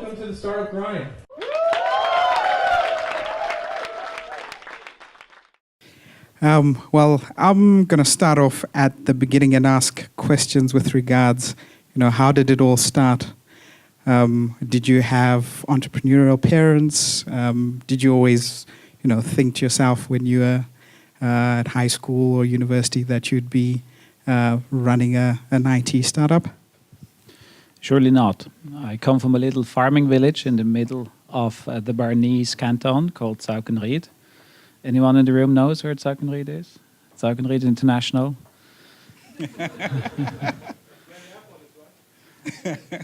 Welcome to the Startup Grind. Well, I'm going to start off at the beginning and ask questions with regards, how did it all start? Did you have entrepreneurial parents? Did you always, think to yourself when you were at high school or university that you'd be running an IT startup? Surely not. I come from a little farming village in the middle of the Bernese canton called Zaukenried. Anyone in the room knows where Zaukenried is? Zaukenried International.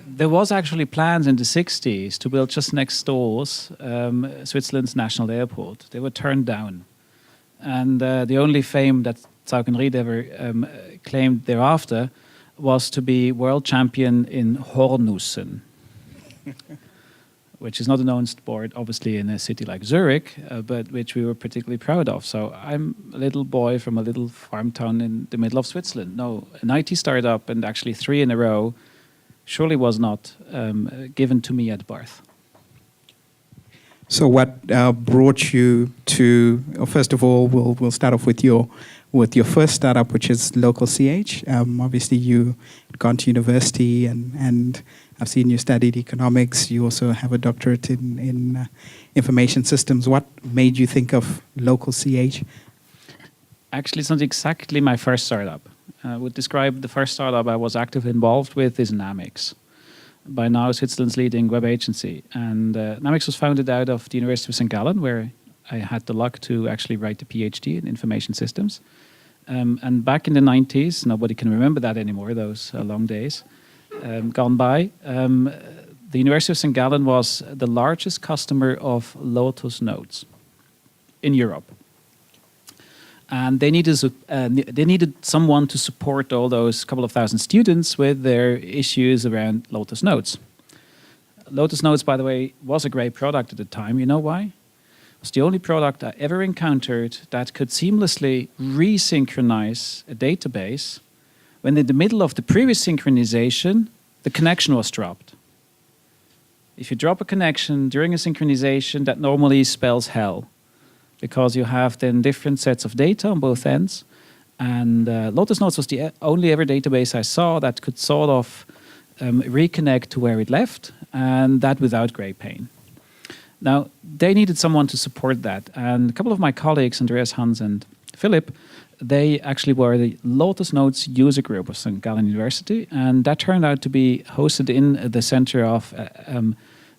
There was actually plans in the 60s to build just next doors Switzerland's national airport. They were turned down. And the only fame that Zaukenried ever claimed thereafter was to be world champion in Hornussen, which is not a known sport, obviously, in a city like Zurich, but which we were particularly proud of. So I'm a little boy from a little farm town in the middle of Switzerland. No, an IT startup, and actually 3 in a row, surely was not given to me at birth. So what brought you to, first of all, we'll start off with your first startup, which is Local.ch. Obviously, you had gone to university, and I've seen you studied economics. You also have a doctorate in information systems. What made you think of Local.ch? Actually, it's not exactly my first startup. I would describe the first startup I was actively involved with is Namics, by now Switzerland's leading web agency. And Namics was founded out of the University of Gallen, where I had the luck to actually write a PhD in information systems. And back in the 90s, nobody can remember that anymore, those long days gone by. The University of St. Gallen was the largest customer of Lotus Notes in Europe. And they needed someone to support all those couple of thousand students with their issues around Lotus Notes. Lotus Notes, by the way, was a great product at the time. You know why? It was the only product I ever encountered that could seamlessly resynchronize a database when in the middle of the previous synchronization, the connection was dropped. If you drop a connection during a synchronization, that normally spells hell, because you have then different sets of data on both ends. And Lotus Notes was the only ever database I saw that could sort of reconnect to where it left, and that without great pain. Now, they needed someone to support that. And a couple of my colleagues, Andreas, Hans, and Philip, they actually were the Lotus Notes user group of St. Gallen University, and that turned out to be hosted in the center of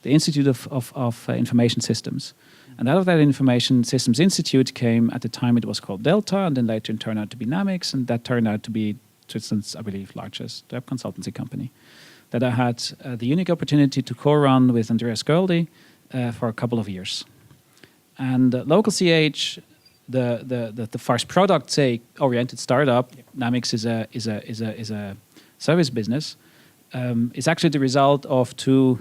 the Institute of Information Systems. And out of that Information Systems Institute came, at the time it was called Delta, and then later it turned out to be Namics, and that turned out to be Switzerland's, I believe, largest web consultancy company. That I had the unique opportunity to co-run with Andreas Goeldi for a couple of years. And Local.ch, the first product, say, oriented startup, Namics is a service business, is actually the result of 2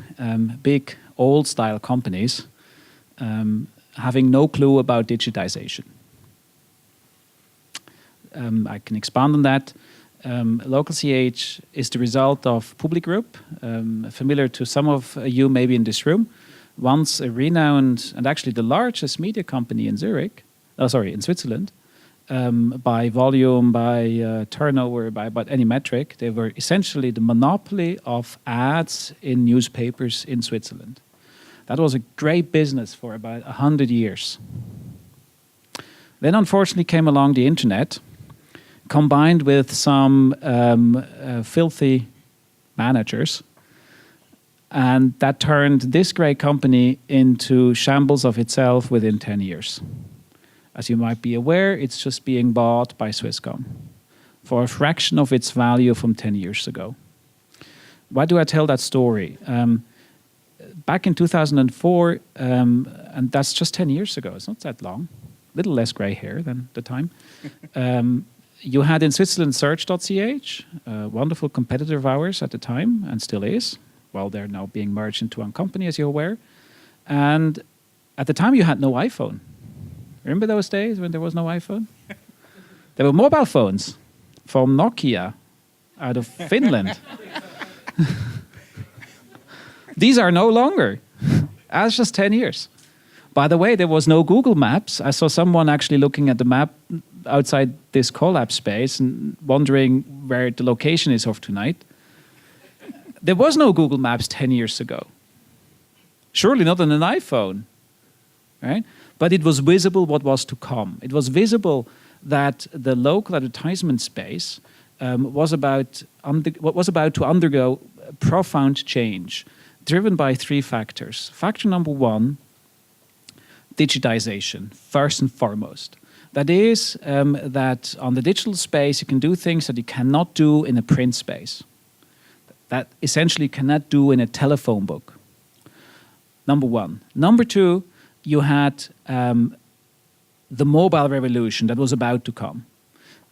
big old-style companies having no clue about digitization. I can expand on that. Local.ch is the result of Public Group, familiar to some of you maybe in this room, once a renowned and actually the largest media company in in Switzerland, by volume, by turnover, by any metric. They were essentially the monopoly of ads in newspapers in Switzerland. That was a great business for about 100 years. Then unfortunately came along the internet, combined with some filthy managers, and that turned this great company into shambles of itself within 10 years. As you might be aware, it's just being bought by Swisscom for a fraction of its value from 10 years ago. Why do I tell that story? Back in 2004, and that's just 10 years ago, it's not that long, a little less gray hair than the time, you had in Switzerland Search.ch, a wonderful competitor of ours at the time, and still is. Well, they're now being merged into one company, as you're aware. And at the time, you had no iPhone. Remember those days when there was no iPhone? There were mobile phones from Nokia out of Finland. These are no longer. That's just 10 years. By the way, there was no Google Maps. I saw someone actually looking at the map outside this collab space and wondering where the location is of tonight. There was no Google Maps 10 years ago. Surely not on an iPhone, right? But it was visible what was to come. It was visible that the local advertisement space was about to undergo a profound change, driven by three factors. Factor number one, digitization, first and foremost. That is that on the digital space, you can do things that you cannot do in a print space. That essentially you cannot do in a telephone book. Number one. Number two, you had the mobile revolution that was about to come.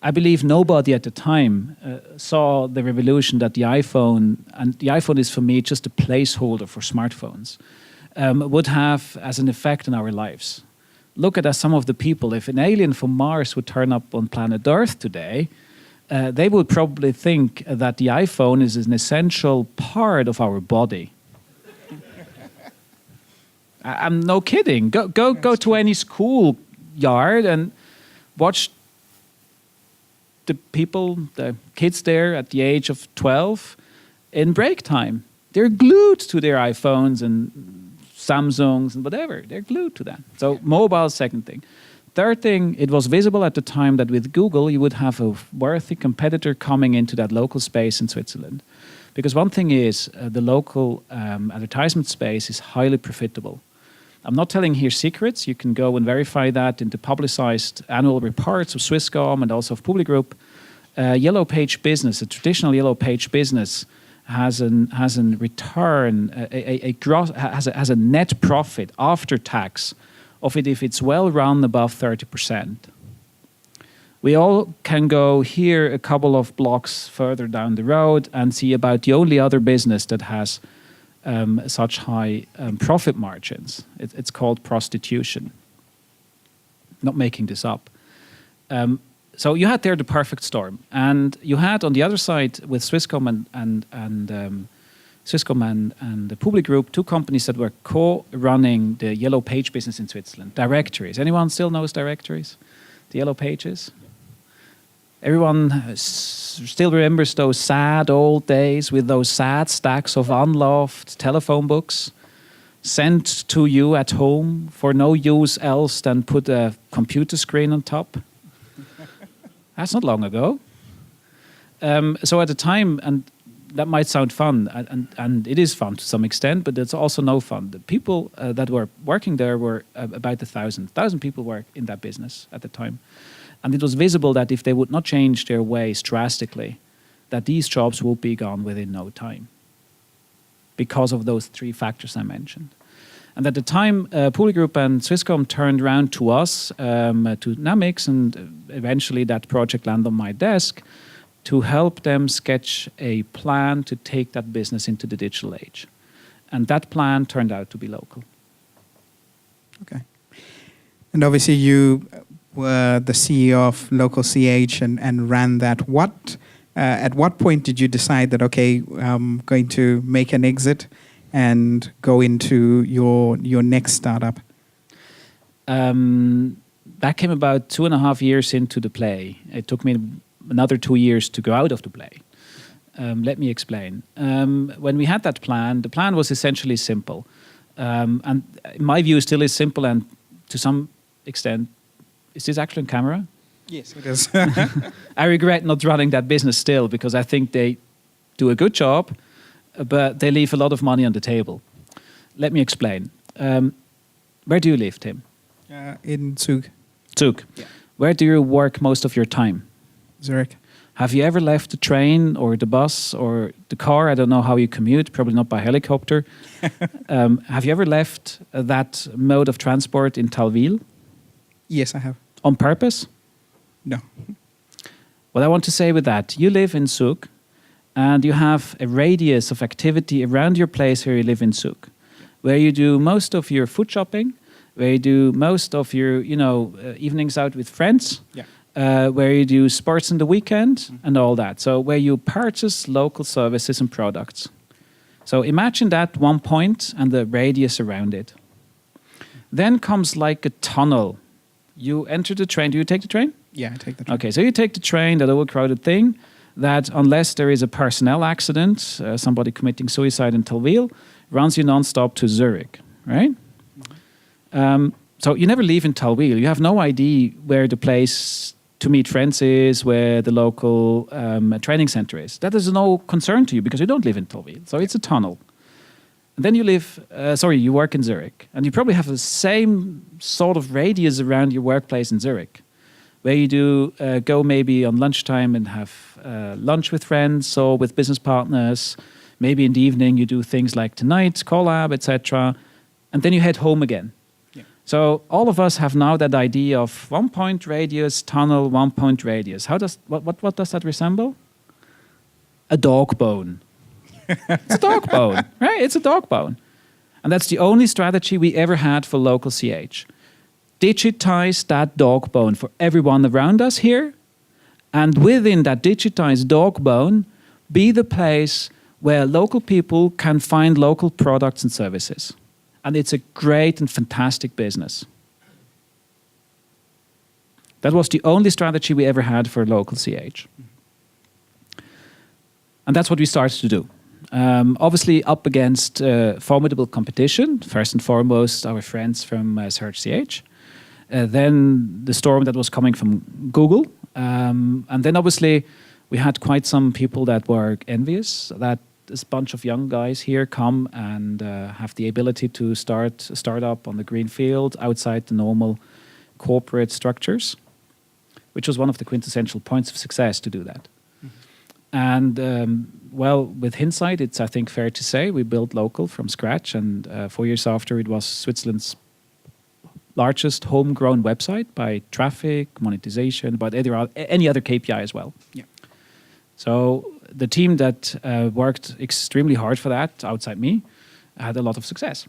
I believe nobody at the time saw the revolution that the iPhone, and the iPhone is for me just a placeholder for smartphones, would have as an effect on our lives. Look at some of the people. If an alien from Mars would turn up on planet Earth today, they would probably think that the iPhone is an essential part of our body. I'm no kidding. Go to any school yard and watch the people, the kids there at the age of 12 in break time. They're glued to their iPhones and Samsungs and whatever. They're glued to that. So mobile, second thing. Third thing, it was visible at the time that with Google, you would have a worthy competitor coming into that local space in Switzerland. Because one thing is, the local advertisement space is highly profitable. I'm not telling here secrets. You can go and verify that in the publicized annual reports of Swisscom and also of Public Group. Yellow page business, a traditional yellow page business, has a return, has a net profit after tax of it if it's well run above 30%. We all can go here a couple of blocks further down the road and see about the only other business that has such high profit margins. It's called prostitution. Not making this up. So you had there the perfect storm, and you had on the other side with Swisscom and the Public Group, two companies that were co-running the yellow page business in Switzerland. Directories. Anyone still knows directories? The yellow pages. Everyone still remembers those sad old days with those sad stacks of unloved telephone books sent to you at home for no use else than put a computer screen on top. That's not long ago. So at the time, and that might sound fun, and it is fun to some extent, but it's also no fun. The people that were working there were about 1,000. 1,000 people were in that business at the time. And it was visible that if they would not change their ways drastically, that these jobs will be gone within no time because of those three factors I mentioned. And at the time, Public Group and Swisscom turned around to us, to Namics, and eventually that project landed on my desk to help them sketch a plan to take that business into the digital age. And that plan turned out to be local. Okay. And obviously you were the CEO of Local.ch and ran that. At what point did you decide that, okay, I'm going to make an exit and go into your next startup? That came about 2.5 years into the play. It took me another 2 years to go out of the play. Let me explain. When we had that plan, the plan was essentially simple. And in my view, still is simple, and to some extent, is this actually on camera? Yes, it is. I regret not running that business still, because I think they do a good job, but they leave a lot of money on the table. Let me explain. Where do you live, Tim? In Zug. Zug. Yeah. Where do you work most of your time? Zurich. Have you ever left the train or the bus or the car? I don't know how you commute, probably not by helicopter. Have you ever left that mode of transport in Talwil? Yes, I have. On purpose? No. What I want to say with that, you live in Zug and you have a radius of activity around your place where you live in Zug, where you do most of your food shopping, where you do most of your, evenings out with friends, where you do sports on the weekend and all that. So where you purchase local services and products. So imagine that one point and the radius around it. Then comes like a tunnel. You enter the train. Do you take the train? Yeah, I take the train. Okay, so you take the train, that overcrowded thing, that unless there is a personnel accident, somebody committing suicide in Telville, runs you non-stop to Zurich, right? So you never leave in Telville. You have no idea where the place to meet friends is, where the local training center is. That is no concern to you because you don't live in Telville. So it's a tunnel. And then you work in Zurich. And you probably have the same sort of radius around your workplace in Zurich, where you do go maybe on lunchtime and have lunch with friends or with business partners. Maybe in the evening you do things like tonight, collab, etc. And then you head home again. Yeah. So all of us have now that idea of 1 point radius, tunnel, 1 point radius. What does that resemble? A dog bone. It's a dog bone, right? It's a dog bone. And that's the only strategy we ever had for Local.ch. Digitize that dog bone for everyone around us here, and within that digitized dog bone, be the place where local people can find local products and services. And it's a great and fantastic business. That was the only strategy we ever had for Local.ch. And that's what we started to do. Obviously up against formidable competition, first and foremost our friends from Search.ch. Then the storm that was coming from Google. And then obviously we had quite some people that were envious that this bunch of young guys here come and have the ability to start up on the green field outside the normal corporate structures, which was one of the quintessential points of success to do that. And with hindsight, it's, I think, fair to say we built Local from scratch. And 4 years after, it was Switzerland's largest homegrown website by traffic, monetization, but any other KPI as well. Yeah. So the team that worked extremely hard for that, outside me, had a lot of success.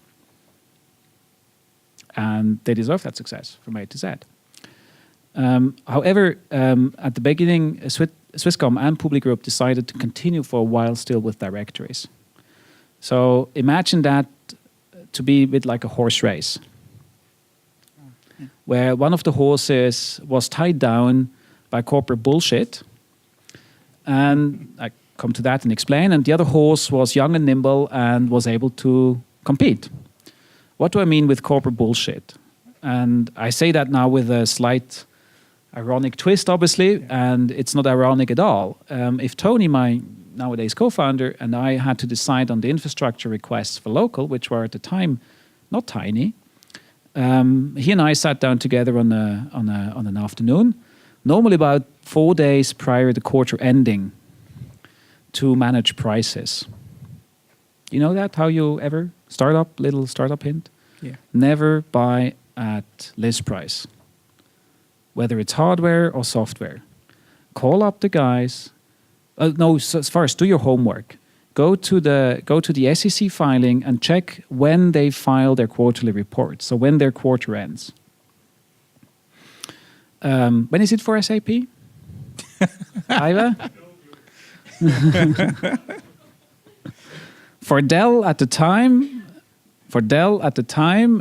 And they deserve that success from A to Z. However, at the beginning, Swisscom and Publi Group decided to continue for a while still with directories. So imagine that to be a bit like a horse race, where one of the horses was tied down by corporate bullshit. And I come to that and explain. And the other horse was young and nimble and was able to compete. What do I mean with corporate bullshit? And I say that now with a slight ironic twist, obviously, and it's not ironic at all. If Tony, my nowadays co-founder, and I had to decide on the infrastructure requests for Local, which were at the time not tiny, he and I sat down together on an afternoon, normally about 4 days prior to the quarter ending, to manage prices. You know that? How you ever little startup hint? Yeah. Never buy at list price, whether it's hardware or software. Call up the guys. First, do your homework. Go to the SEC filing and check when they file their quarterly report, so when their quarter ends. When is it for SAP? Iva? For Dell at the time,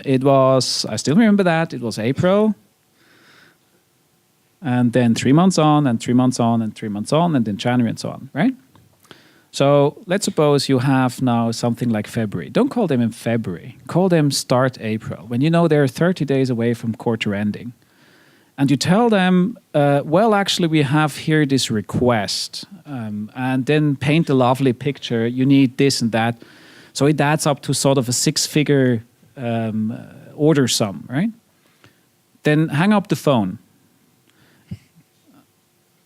it was, I still remember that, it was April. And then 3 months on, and 3 months on, and 3 months on, and then January and so on, right? So let's suppose you have now something like February. Don't call them in February. Call them start April, when you know they're 30 days away from quarter ending. And you tell them, actually, we have here this request. And then paint a lovely picture. You need this and that. So it adds up to sort of a 6-figure order sum, right? Then hang up the phone.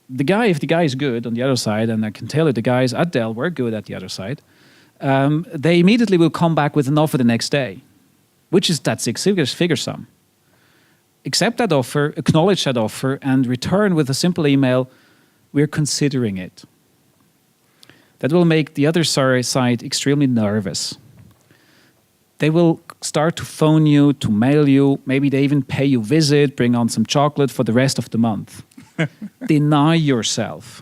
If the guy is good on the other side, and I can tell you the guys at Dell were good at the other side, they immediately will come back with an offer the next day, which is that 6-figure sum. Accept that offer, acknowledge that offer, and return with a simple email, we're considering it. That will make the other side extremely nervous. They will start to phone you, to mail you, maybe they even pay you a visit, bring on some chocolate for the rest of the month. Deny yourself.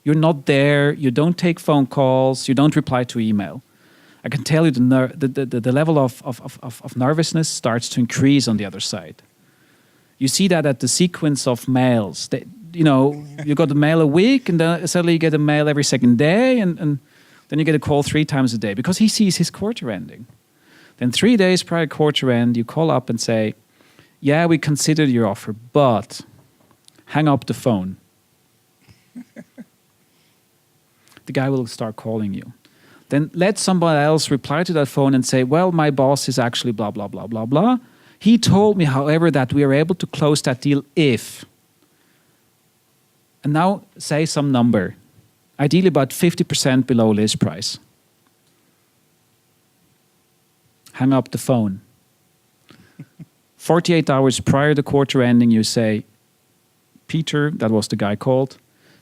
You're not there. You don't take phone calls. You don't reply to email. I can tell you the level of nervousness starts to increase on the other side. You see that at the sequence of mails. You got a mail a week, and then suddenly you get a mail every second day, and then you get a call 3 times a day because he sees his quarter ending. Then 3 days prior to quarter end, you call up and say, yeah, we considered your offer, but hang up the phone. The guy will start calling you. Then let somebody else reply to that phone and say, well, my boss is actually blah, blah, blah, blah, blah. He told me, however, that we are able to close that deal if. And now say some number, ideally about 50% below list price. Hang up the phone. 48 hours prior to quarter ending, you say, Peter, that was the guy called,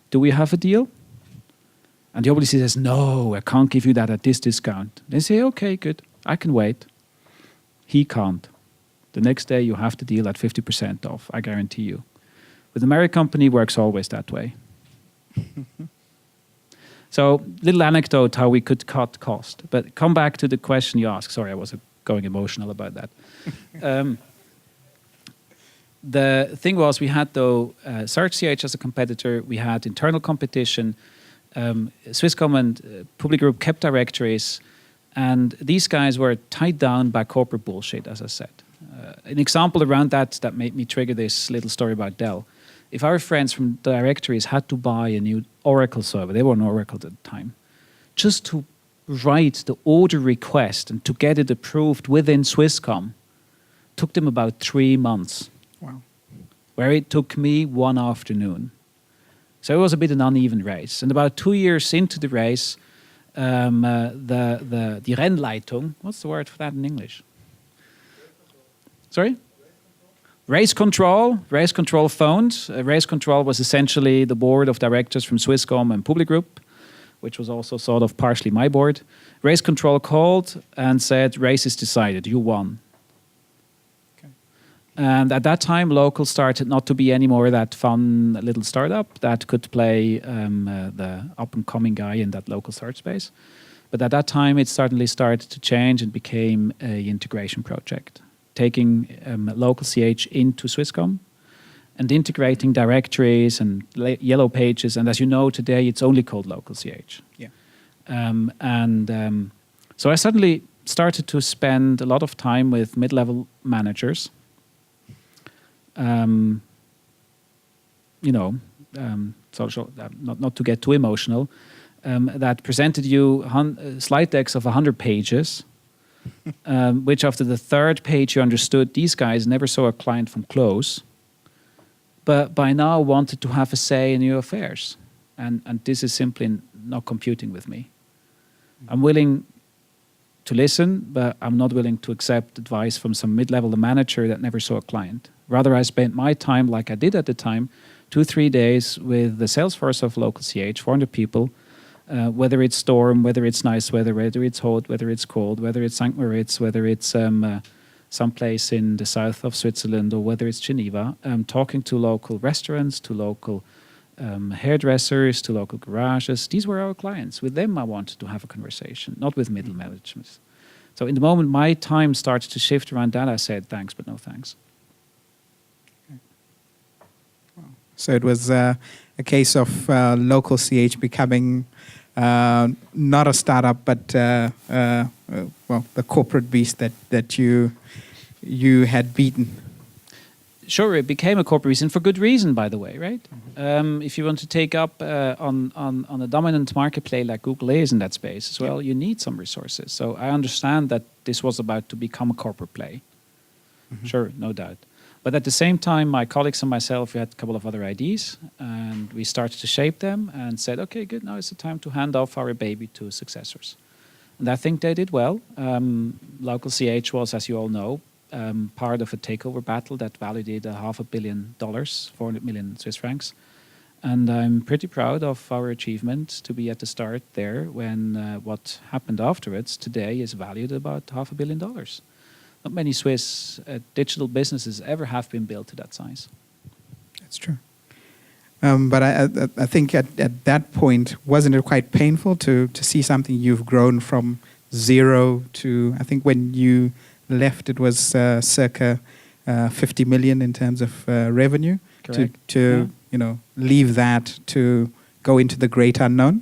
do we have a deal? And the obviously says, no, I can't give you that at this discount. They say, okay, good, I can wait. He can't. The next day you have the deal at 50% off, I guarantee you. With the American company, works always that way. So, little anecdote how we could cut cost. But come back to the question you asked. Sorry, I was going emotional about that. The thing was, we had, though, Search.ch as a competitor. We had internal competition. Swisscom and Public Group kept directories. And these guys were tied down by corporate bullshit, as I said. An example around that made me trigger this little story about Dell. If our friends from directories had to buy a new Oracle server, they were on Oracle at the time, just to write the order request and to get it approved within Swisscom, took them about 3 months. Wow. Where it took me 1 afternoon. So it was a bit an uneven race. And about 2 years into the race, the Rennleitung, what's the word for that in English? Sorry? Race control phoned. Race control was essentially the board of directors from Swisscom and Public Group, which was also sort of partially my board. Race control called and said, race is decided, you won. Okay. And at that time, Local started not to be anymore that fun little startup that could play the up-and-coming guy in that local search space. But at that time, it certainly started to change and became an integration project, taking Local.ch into Swisscom and integrating directories and yellow pages. And as you know, today it's only called Local.ch. Yeah. So I suddenly started to spend a lot of time with mid-level managers. Social, not to get too emotional, that presented you slide decks of 100 pages, which after the 3rd page you understood these guys never saw a client from close, but by now wanted to have a say in your affairs. And this is simply not computing with me. I'm willing to listen, but I'm not willing to accept advice from some mid-level manager that never saw a client. Rather, I spent my time, like I did at the time, 2-3 days with the sales force of Local.ch, 400 people, whether it's storm, whether it's nice weather, whether it's hot, whether it's cold, whether it's St. Moritz, whether it's someplace in the south of Switzerland, or whether it's Geneva, talking to local restaurants, to local hairdressers, to local garages. These were our clients. With them I wanted to have a conversation, not with middle management. So in the moment my time started to shift around that, I said thanks, but no thanks. So it was a case of Local.ch becoming not a startup, but the corporate beast that you had beaten. Sure, it became a corporate beast, and for good reason, by the way, right? Mm-hmm. If you want to take up on a dominant marketplace like Google is in that space as well, you need some resources. So I understand that this was about to become a corporate play. Mm-hmm. Sure, no doubt. But at the same time, my colleagues and myself, we had a couple of other ideas, and we started to shape them and said, okay, good, now it's the time to hand off our baby to successors. And I think they did well. Local.ch was, as you all know, part of a takeover battle that valued $500 million, 400 million Swiss francs. And I'm pretty proud of our achievement to be at the start there when what happened afterwards today is valued about $500 million. Not many Swiss digital businesses ever have been built to that size. That's true. But I think at that point, wasn't it quite painful to see something you've grown from zero to, I think when you left, it was circa 50 million in terms of revenue. Correct. To leave that to go into the great unknown?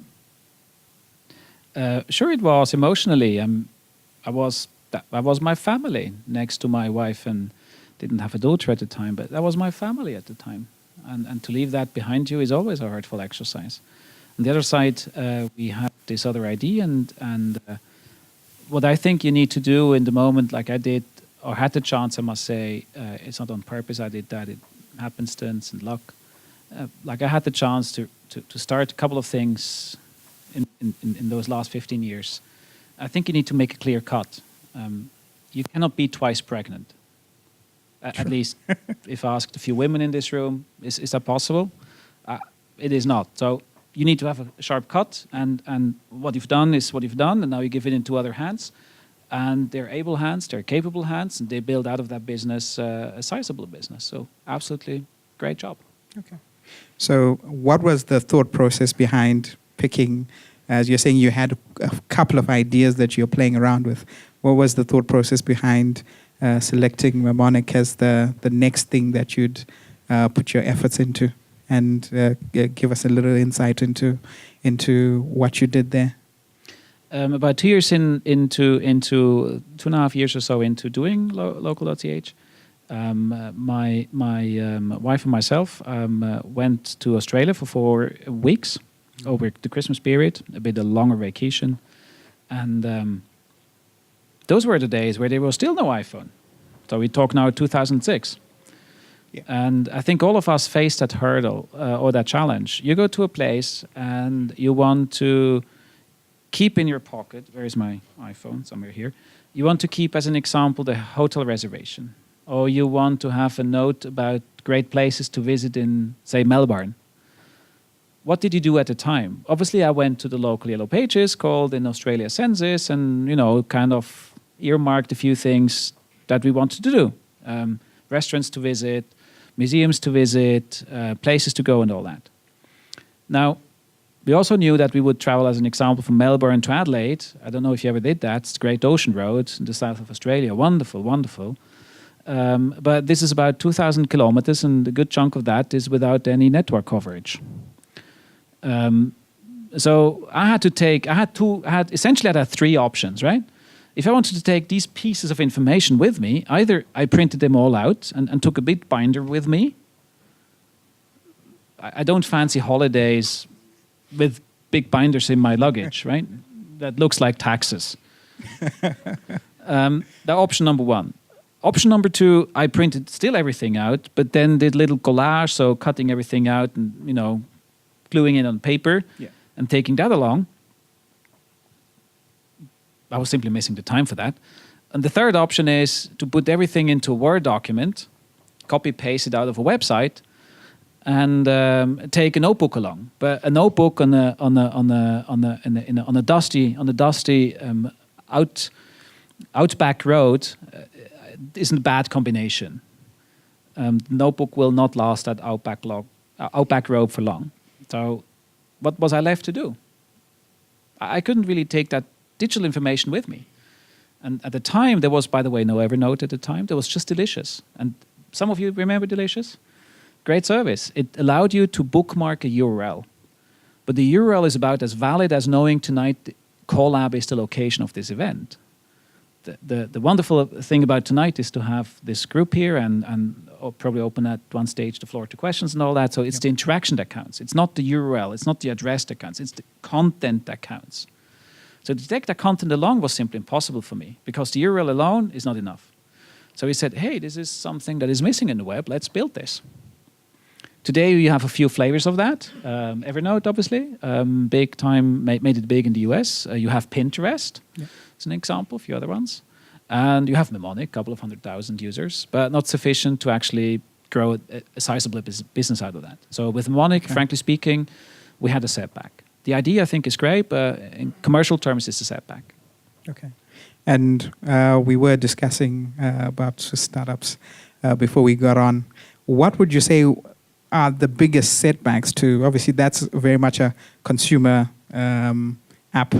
Sure, it was emotionally. I was my family next to my wife, and didn't have a daughter at the time, but that was my family at the time. And to leave that behind you is always a hurtful exercise. On the other side, we had this other idea, and what I think you need to do in the moment, like I did, or had the chance, I must say, it's not on purpose I did that, it happenstance and luck. Like I had the chance to start a couple of things in those last 15 years. I think you need to make a clear cut. You cannot be twice pregnant. At least, if asked a few women in this room, is that possible? It is not. So you need to have a sharp cut, and what you've done is what you've done, and now you give it into other hands. And they're able hands, they're capable hands, and they build out of that business a sizable business. So absolutely great job. Okay. So what was the thought process behind picking, as you're saying you had a couple of ideas that you're playing around with, what was the thought process behind selecting Mnemonic as the next thing that you'd put your efforts into? And give us a little insight into what you did there. About 2 years into 2.5 years or so into doing Local.ch, my wife and myself went to Australia for 4 weeks over the Christmas period, a bit a longer vacation, and those were the days where there was still no iPhone. So we talk now 2006. Yeah. And I think all of us faced that hurdle or that challenge. You go to a place and you want to keep in your pocket, where is my iPhone? Somewhere here. You want to keep, as an example, the hotel reservation. Or you want to have a note about great places to visit in, say, Melbourne. What did you do at the time? Obviously, I went to the local yellow pages, called in Australia Census, and, kind of earmarked a few things that we wanted to do. Restaurants to visit, museums to visit, places to go, and all that. Now, we also knew that we would travel, as an example, from Melbourne to Adelaide. I don't know if you ever did that. It's the Great Ocean Road in the south of Australia. Wonderful, wonderful. But this is about 2,000 kilometers, and a good chunk of that is without any network coverage. So I had 3 options, right? If I wanted to take these pieces of information with me, either I printed them all out and took a big binder with me. I don't fancy holidays with big binders in my luggage, right? That looks like taxes. That option number 1. Option number 2, I printed still everything out, but then did little collage, so cutting everything out and, gluing it on paper and taking that along. I was simply missing the time for that. And the third option is to put everything into a Word document, copy paste it out of a website, and take a notebook along. But a notebook on a dusty outback road isn't a bad combination. The notebook will not last that outback road for long. So, what was I left to do? I couldn't really take that digital information with me. And at the time, there was, by the way, no Evernote at the time. There was just Delicious. And some of you remember Delicious? Great service. It allowed you to bookmark a URL. But the URL is about as valid as knowing tonight Collab is the location of this event. The wonderful thing about tonight is to have this group here and probably open at one stage the floor to questions and all that. So it's the interaction that counts. It's not the URL. It's not the address that counts. It's the content that counts. So to take that content along was simply impossible for me because the URL alone is not enough. So we said, hey, this is something that is missing in the web. Let's build this. Today we have a few flavors of that. Evernote, obviously, big time, made it big in the US. You have Pinterest, as an example, a few other ones. And you have Mnemonic, a couple of 100,000 users, but not sufficient to actually grow a sizable business out of that. So with Mnemonic, frankly speaking, we had a setback. The idea, I think, is great, but in commercial terms, it's a setback. Okay. And we were discussing about startups before we got on. What would you say are the biggest setbacks to, obviously that's very much a consumer app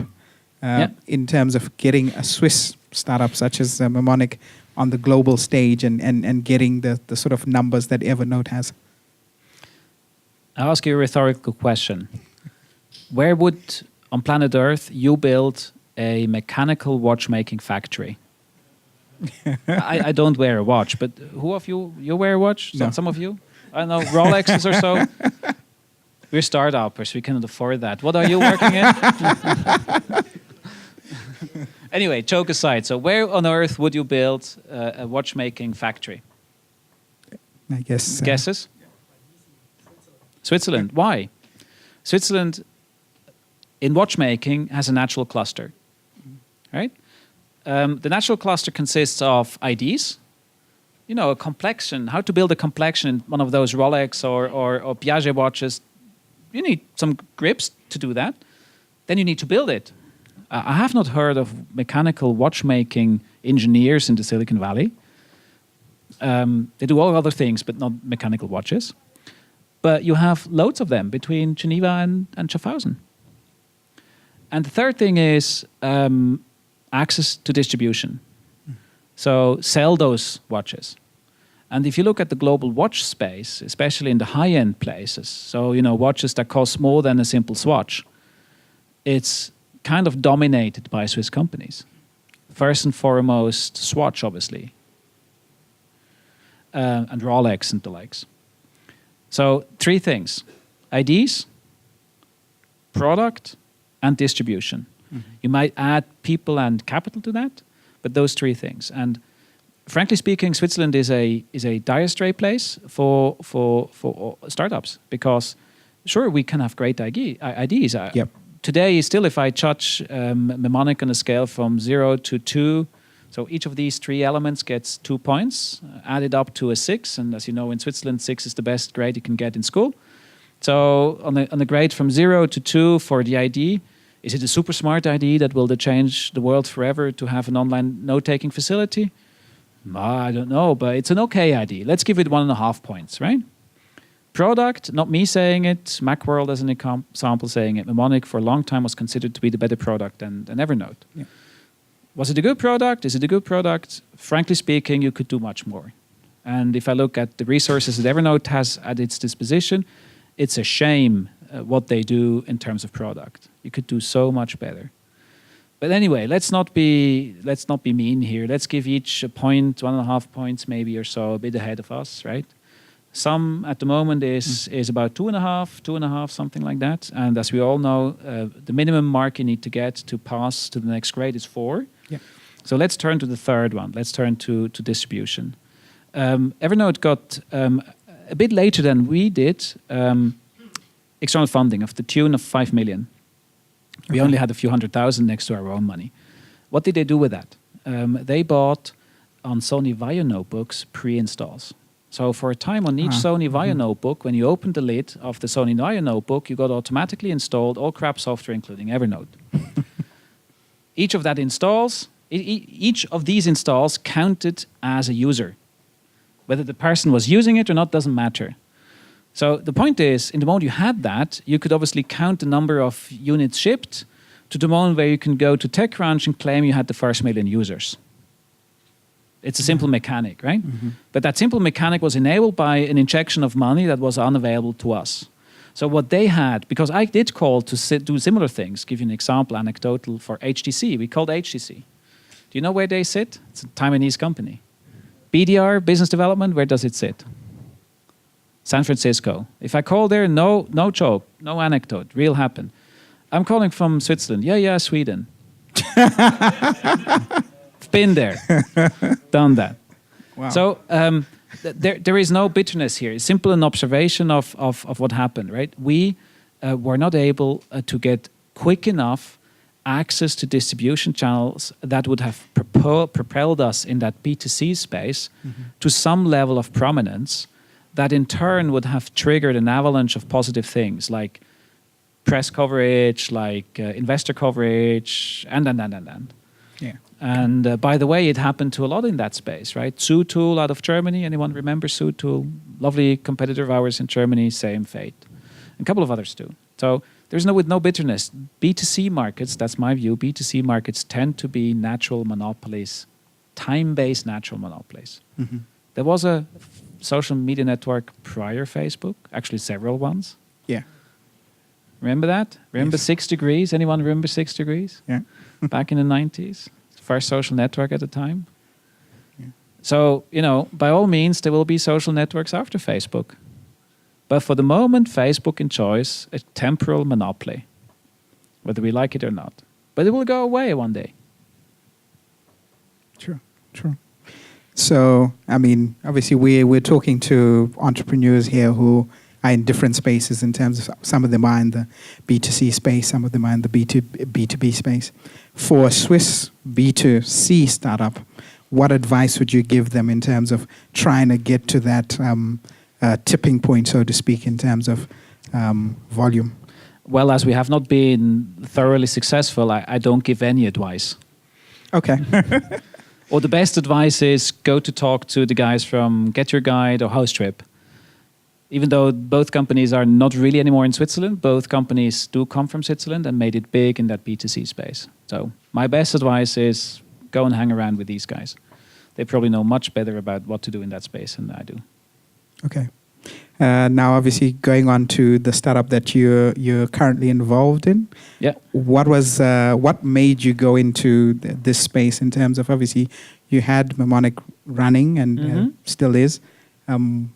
in terms of getting a Swiss startup such as Mnemonic on the global stage and getting the sort of numbers that Evernote has? I'll ask you a rhetorical question. Where would, on planet Earth, you build a mechanical watchmaking factory? I don't wear a watch, but who of you wear a watch? No. Some of you? I don't know, Rolexes or so? We're startuppers, we cannot afford that. What are you working in? Anyway, joke aside. So where on earth would you build a watchmaking factory? I guess. Guesses? Switzerland. Why? Switzerland, in watchmaking, has a natural cluster, right? The natural cluster consists of IDs, you know, a complexion, how to build a complexion in one of those Rolex or Piaget watches. You need some grips to do that. Then you need to build it. I have not heard of mechanical watchmaking engineers in the Silicon Valley. They do all other things, but not mechanical watches. But you have loads of them between Geneva and Schaffhausen. And the third thing is access to distribution. So sell those watches. And if you look at the global watch space, especially in the high-end places, so you know watches that cost more than a simple swatch, it's kind of dominated by Swiss companies. First and foremost, Swatch, obviously, and Rolex and the likes. So 3 things: IDs, product, and distribution. You might add people and capital to that, but those 3 things. And frankly speaking, Switzerland is a dire strait place for startups, because sure, we can have great IDs. Yep. Today, still, if I judge Mnemonic on a scale from 0 to 2, so each of these 3 elements gets 2 points, added up to a 6. And as you know, in Switzerland, 6 is the best grade you can get in school. So on the grade from 0 to 2 for the ID, is it a super smart ID that will change the world forever to have an online note-taking facility? I don't know, but it's an okay ID. Let's give it 1.5 points, right? Product, not me saying it, Macworld as an example saying it. Mnemonic for a long time was considered to be the better product than Evernote. Yeah. Was it a good product? Is it a good product? Frankly speaking, you could do much more. And if I look at the resources that Evernote has at its disposition, it's a shame what they do in terms of product. You could do so much better. But anyway, let's not be mean here. Let's give each a point, 1.5 points maybe or so, a bit ahead of us, right? Some at the moment is about 2.5, something like that. And as we all know, the minimum mark you need to get to pass to the next grade is 4. Yeah. So let's turn to the third one. Let's turn to distribution. Evernote got a bit later than we did external funding of the tune of 5 million. We only had a few 100,000 next to our own money. What did they do with that? They bought on Sony Vaio notebooks pre-installs. So for a time on each Sony Vaio notebook, when you opened the lid of the Sony Vaio notebook, you got automatically installed all crap software, including Evernote. Each of these installs counted as a user. Whether the person was using it or not doesn't matter. So the point is, in the moment you had that, you could obviously count the number of units shipped to the moment where you can go to TechCrunch and claim you had the first 1 million users. It's a simple mechanic, right? But that simple mechanic was enabled by an injection of money that was unavailable to us. So what they had, because I did call to do similar things, give you an example, anecdotal, for HTC. We called HTC. Do you know where they sit? It's a Taiwanese company. BDR, business development, where does it sit? San Francisco. If I call there, no joke, no anecdote, real happen. I'm calling from Switzerland. Yeah, Sweden. Been there, done that. Wow. So there is no bitterness here. It's simply an observation of what happened, right? We were not able to get quick enough access to distribution channels that would have propelled us in that B2C space to some level of prominence that in turn would have triggered an avalanche of positive things like press coverage, like investor coverage, and. Yeah. And by the way, it happened to a lot in that space, right? Zootool out of Germany. Anyone remember Zootool? Lovely competitor of ours in Germany, same fate. A couple of others too. So there's with no bitterness. B2C markets, that's my view, B2C markets tend to be natural monopolies, time-based natural monopolies. Mm-hmm. There was a social media network prior Facebook, actually several ones. Yeah. Remember that? Remember Yes. 6 Degrees? Anyone remember 6 Degrees? Yeah. Back in the 90s? First social network at the time. Yeah. So, by all means, there will be social networks after Facebook. But for the moment, Facebook enjoys a temporal monopoly, whether we like it or not. But it will go away one day. True. So, I mean, obviously we're talking to entrepreneurs here who are in different spaces in terms of some of them are in the B2C space, some of them are in the B2B space. For a Swiss B2C startup, what advice would you give them in terms of trying to get to that tipping point, so to speak, in terms of volume? Well, as we have not been thoroughly successful, I don't give any advice. Okay. Or the best advice is go to talk to the guys from Get Your Guide or House Trip. Even though both companies are not really anymore in Switzerland, both companies do come from Switzerland and made it big in that B2C space. So my best advice is go and hang around with these guys. They probably know much better about what to do in that space than I do. Okay. Now, obviously, going on to the startup that you're currently involved in. Yeah. What made you go into this space in terms of, obviously you had Mnemonic running and still is.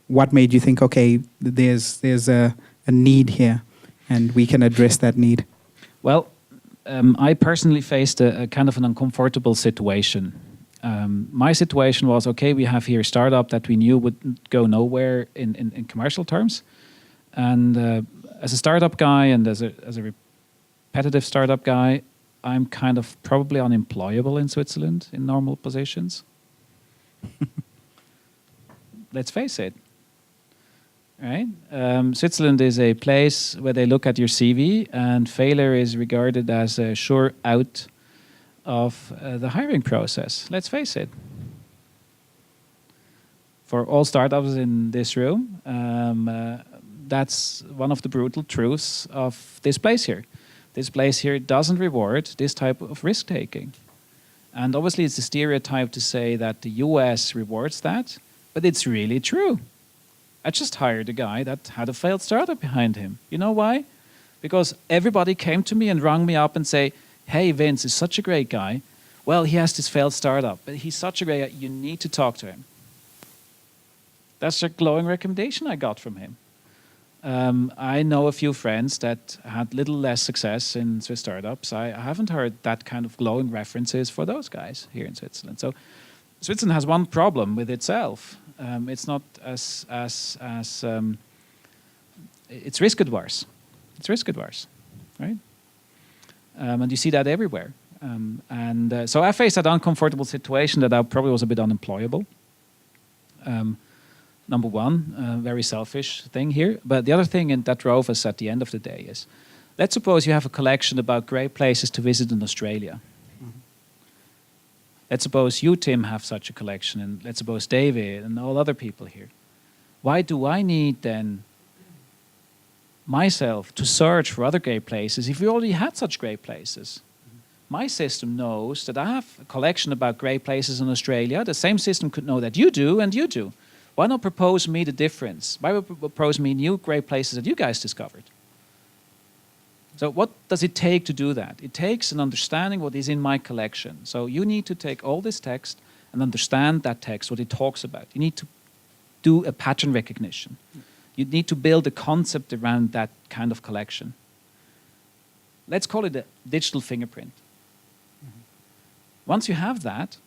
What made you think, okay, there's a need here, and we can address that need? Well, I personally faced a kind of an uncomfortable situation. My situation was, okay, we have here a startup that we knew would go nowhere in commercial terms. And as a startup guy and as a repetitive startup guy, I'm kind of probably unemployable in Switzerland in normal positions. Let's face it. Right? Switzerland is a place where they look at your CV and failure is regarded as a sure out of the hiring process. Let's face it. For all startups in this room, that's one of the brutal truths of this place here. This place here doesn't reward this type of risk-taking. And obviously it's a stereotype to say that the US rewards that, but it's really true. I just hired a guy that had a failed startup behind him. You know why? Because everybody came to me and rang me up and say, hey, Vince is such a great guy. Well, he has this failed startup, but he's such a great guy, you need to talk to him. That's a glowing recommendation I got from him. I know a few friends that had little less success in Swiss startups. I haven't heard that kind of glowing references for those guys here in Switzerland. So Switzerland has one problem with itself. It's not as it's risk adverse. It's risk adverse, right? And you see that everywhere. So I faced that uncomfortable situation that I probably was a bit unemployable. Number one, very selfish thing here. But the other thing that drove us at the end of the day is, let's suppose you have a collection about great places to visit in Australia. Mm-hmm. Let's suppose you, Tim, have such a collection, and let's suppose David and all other people here. Why do I need then myself to search for other great places if we already had such great places? My system knows that I have a collection about great places in Australia. The same system could know that you do and you do. Why not propose me the difference? Why not propose me new great places that you guys discovered? So what does it take to do that? It takes an understanding what is in my collection. So you need to take all this text and understand that text, what it talks about. You need to do a pattern recognition. You need to build a concept around that kind of collection. Let's call it a digital fingerprint. Once you have that,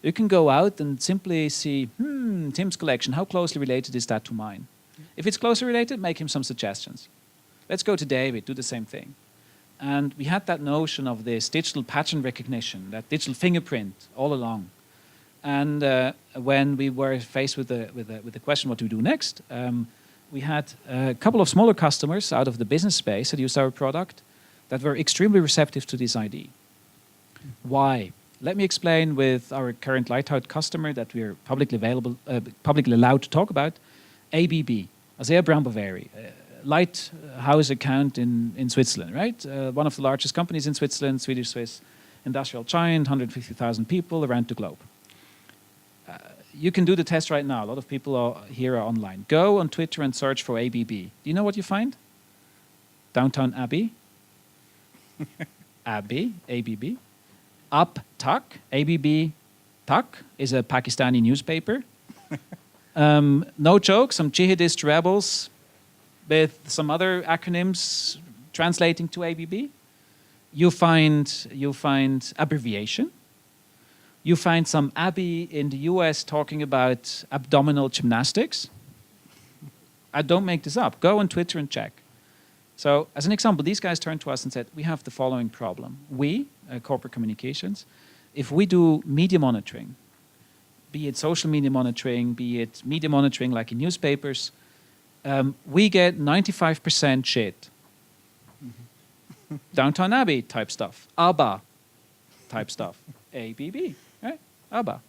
you can go out and simply see, Tim's collection, how closely related is that to mine? If it's closely related, make him some suggestions. Let's go to David, do the same thing. And we had that notion of this digital pattern recognition, that digital fingerprint all along. And when we were faced with the question, what do we do next? We had a couple of smaller customers out of the business space that used our product that were extremely receptive to this idea. Why? Let me explain with our current Lighthouse customer that we are publicly allowed to talk about, ABB, Asea Brown Boveri, Lighthouse account in Switzerland, right? One of the largest companies in Switzerland, Swedish-Swiss industrial giant, 150,000 people around the globe. You can do the test right now. A lot of people here are online. Go on Twitter and search for ABB. Do you know what you find? Downtown Abbey. Abbey, ABB. Up Tak, ABB Tak is a Pakistani newspaper. No joke, some jihadist rebels with some other acronyms translating to ABB. You find abbreviation. You find some Abbey in the US talking about abdominal gymnastics. I don't make this up. Go on Twitter and check. So as an example, these guys turned to us and said, we have the following problem. We, corporate communications, if we do media monitoring, be it social media monitoring, be it media monitoring like in newspapers, we get 95% shit. Downtown Abbey type stuff. ABBA type stuff. ABB, right? ABBA.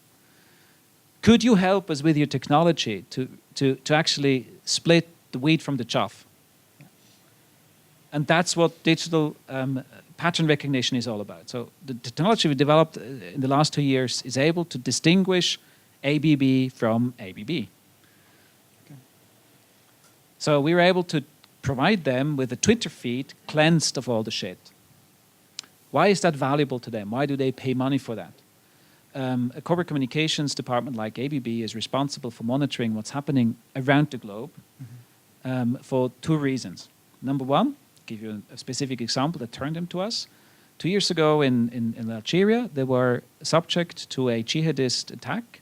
Could you help us with your technology to actually split the wheat from the chaff? And that's what digital pattern recognition is all about. So the technology we developed in the last 2 years is able to distinguish ABB from ABB. Okay. So we were able to provide them with a Twitter feed cleansed of all the shit. Why is that valuable to them? Why do they pay money for that? A corporate communications department like ABB is responsible for monitoring what's happening around the globe for 2 reasons. Number one, give you a specific example that turned them to us. 2 years ago in Algeria, they were subject to a jihadist attack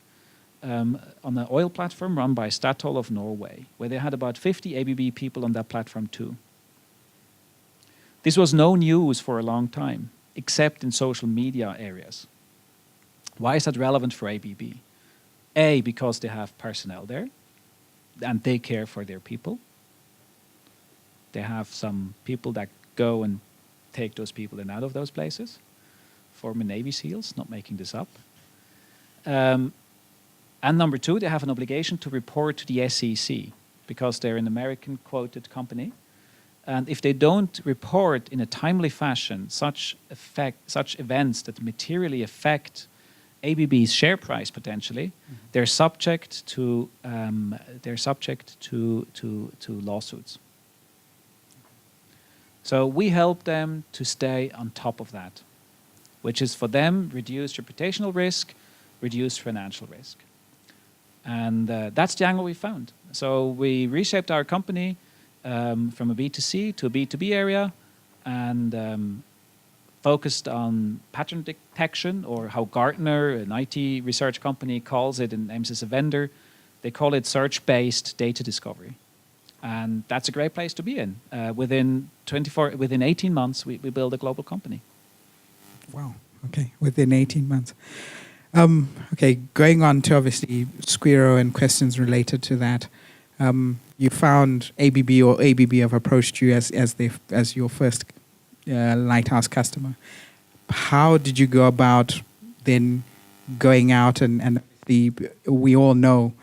on an oil platform run by Statoil of Norway, where they had about 50 ABB people on that platform too. This was no news for a long time, except in social media areas. Why is that relevant for ABB? A, because they have personnel there, and they care for their people. They have some people that go and take those people in out of those places. Former Navy SEALs, not making this up. And number 2, they have an obligation to report to the SEC because they're an American quoted company. And if they don't report in a timely fashion such events that materially affect ABB's share price potentially, they're subject to lawsuits. So we help them to stay on top of that, which is for them reduced reputational risk, reduced financial risk. And that's the angle we found. So we reshaped our company from a B2C to a B2B area and focused on pattern detection, or how Gartner, an IT research company, calls it and aims as a vendor. They call it search-based data discovery. And that's a great place to be in. Within 18 months, we build a global company. Wow. Okay. Within 18 months. Okay. Going on to obviously Squirro and questions related to that. You found ABB, or ABB have approached you as your first Lighthouse customer. How did you go about then going out and we all know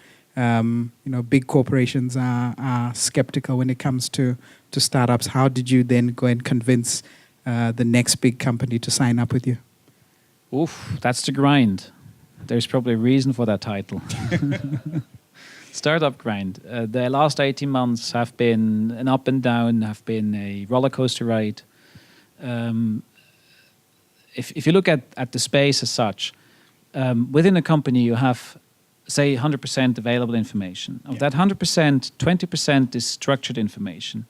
big corporations are skeptical when it comes to startups. How did you then go and convince the next big company to sign up with you? Oof, that's the grind. There's probably a reason for that title. Startup grind. The last 18 months have been an up and down, have been a roller coaster ride. If you look at the space as such, within a company you have, say, 100% available information. Of that 100%, 20% is structured information.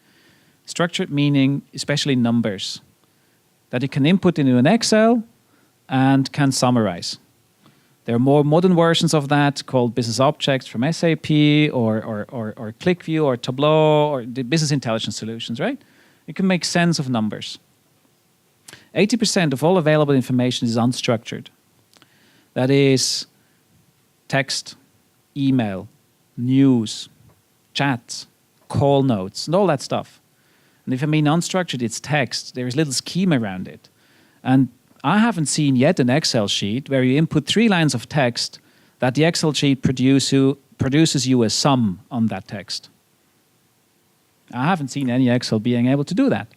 Structured meaning especially numbers that you can input into an Excel and can summarize. There are more modern versions of that called business objects from SAP or ClickView or Tableau or the business intelligence solutions, right? You can make sense of numbers. 80% of all available information is unstructured. That is text, email, news, chats, call notes, and all that stuff. And if I mean unstructured, it's text. There is little scheme around it. And I haven't seen yet an Excel sheet where you input 3 lines of text that the Excel sheet produces you a sum on that text. I haven't seen any Excel being able to do that.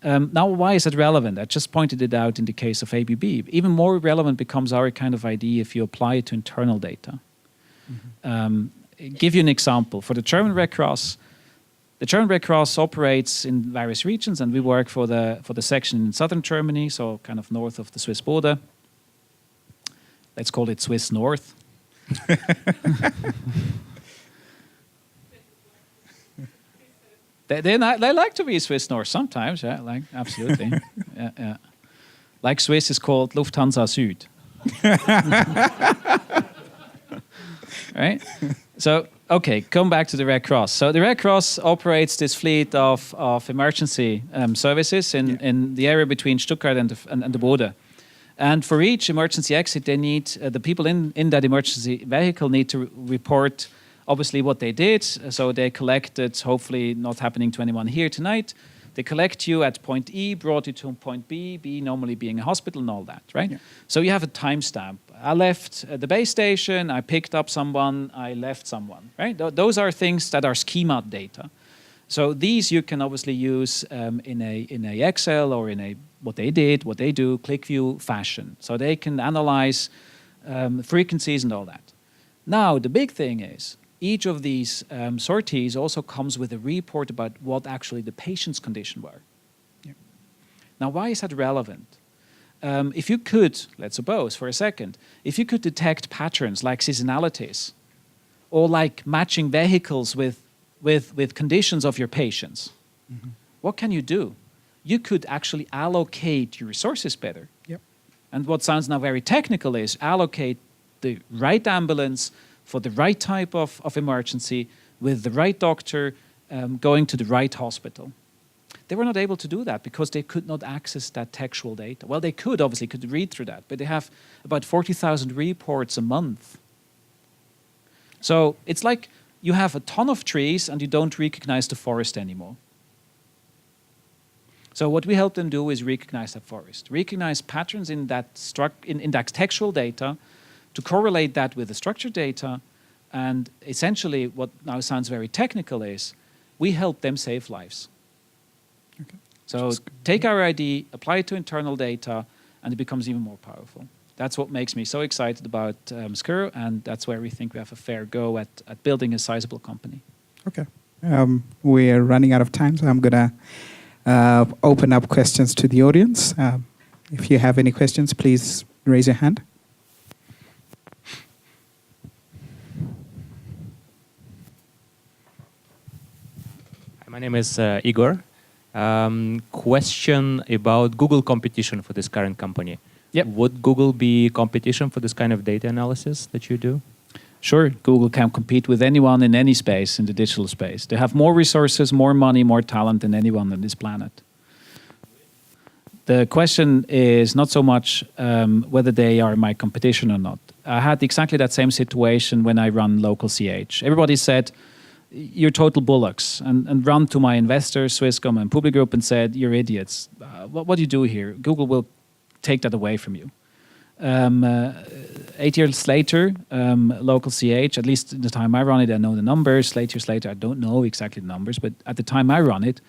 Now, why is it relevant? I just pointed it out in the case of ABB. Even more relevant becomes our kind of idea if you apply it to internal data. Give you an example. For the German Red Cross, the German Red Cross operates in various regions, and we work for the section in southern Germany, so kind of north of the Swiss border. Let's call it Swiss North. They like to be Swiss North sometimes, yeah, like absolutely. Yeah. Like Swiss is called Lufthansa Süd. Right? So, okay, come back to the Red Cross. So the Red Cross operates this fleet of emergency services in the area between Stuttgart and the border. And for each emergency exit, they need, the people in that emergency vehicle need to report obviously what they did. So they collected, hopefully not happening to anyone here tonight. They collect you at point E, brought you to point B normally being a hospital and all that, right? Yeah. So you have a timestamp. I left the base station, I picked up someone, I left someone, right? Those are things that are schema data. So these you can obviously use in a Excel or in a what they did, what they do, click view fashion. So they can analyze frequencies and all that. Now, the big thing is, each of these sorties also comes with a report about what actually the patient's condition were. Yeah. Now, why is that relevant? If you could, let's suppose for a second, if you could detect patterns like seasonalities or like matching vehicles with conditions of your patients, what can you do? You could actually allocate your resources better. Yep. And what sounds now very technical is allocate the right ambulance for the right type of emergency with the right doctor going to the right hospital. They were not able to do that because they could not access that textual data. Well, they could read through that, but they have about 40,000 reports a month. So it's like you have a ton of trees and you don't recognize the forest anymore. So what we help them do is recognize that forest, recognize patterns in that textual data, to correlate that with the structured data, and essentially what now sounds very technical is we help them save lives. Okay. So take our ID, apply it to internal data, and it becomes even more powerful. That's what makes me so excited about Skuro, and that's where we think we have a fair go at building a sizable company. Okay. We're running out of time, so I'm going to open up questions to the audience. If you have any questions, please raise your hand. My name is Igor. Question about Google competition for this current company. Yep. Would Google be competition for this kind of data analysis that you do? Sure, Google can compete with anyone in any space, in the digital space. They have more resources, more money, more talent than anyone on this planet. The question is not so much whether they are my competition or not. I had exactly that same situation when I run Local.ch. Everybody said, you're total bullocks, and run to my investors, Swisscom and Public Group, and said, you're idiots. What do you do here? Google will take that away from you. 8 years later, Local.ch, at least at the time I run it, I know the numbers. 8 years later, I don't know exactly the numbers, but at the time I run it,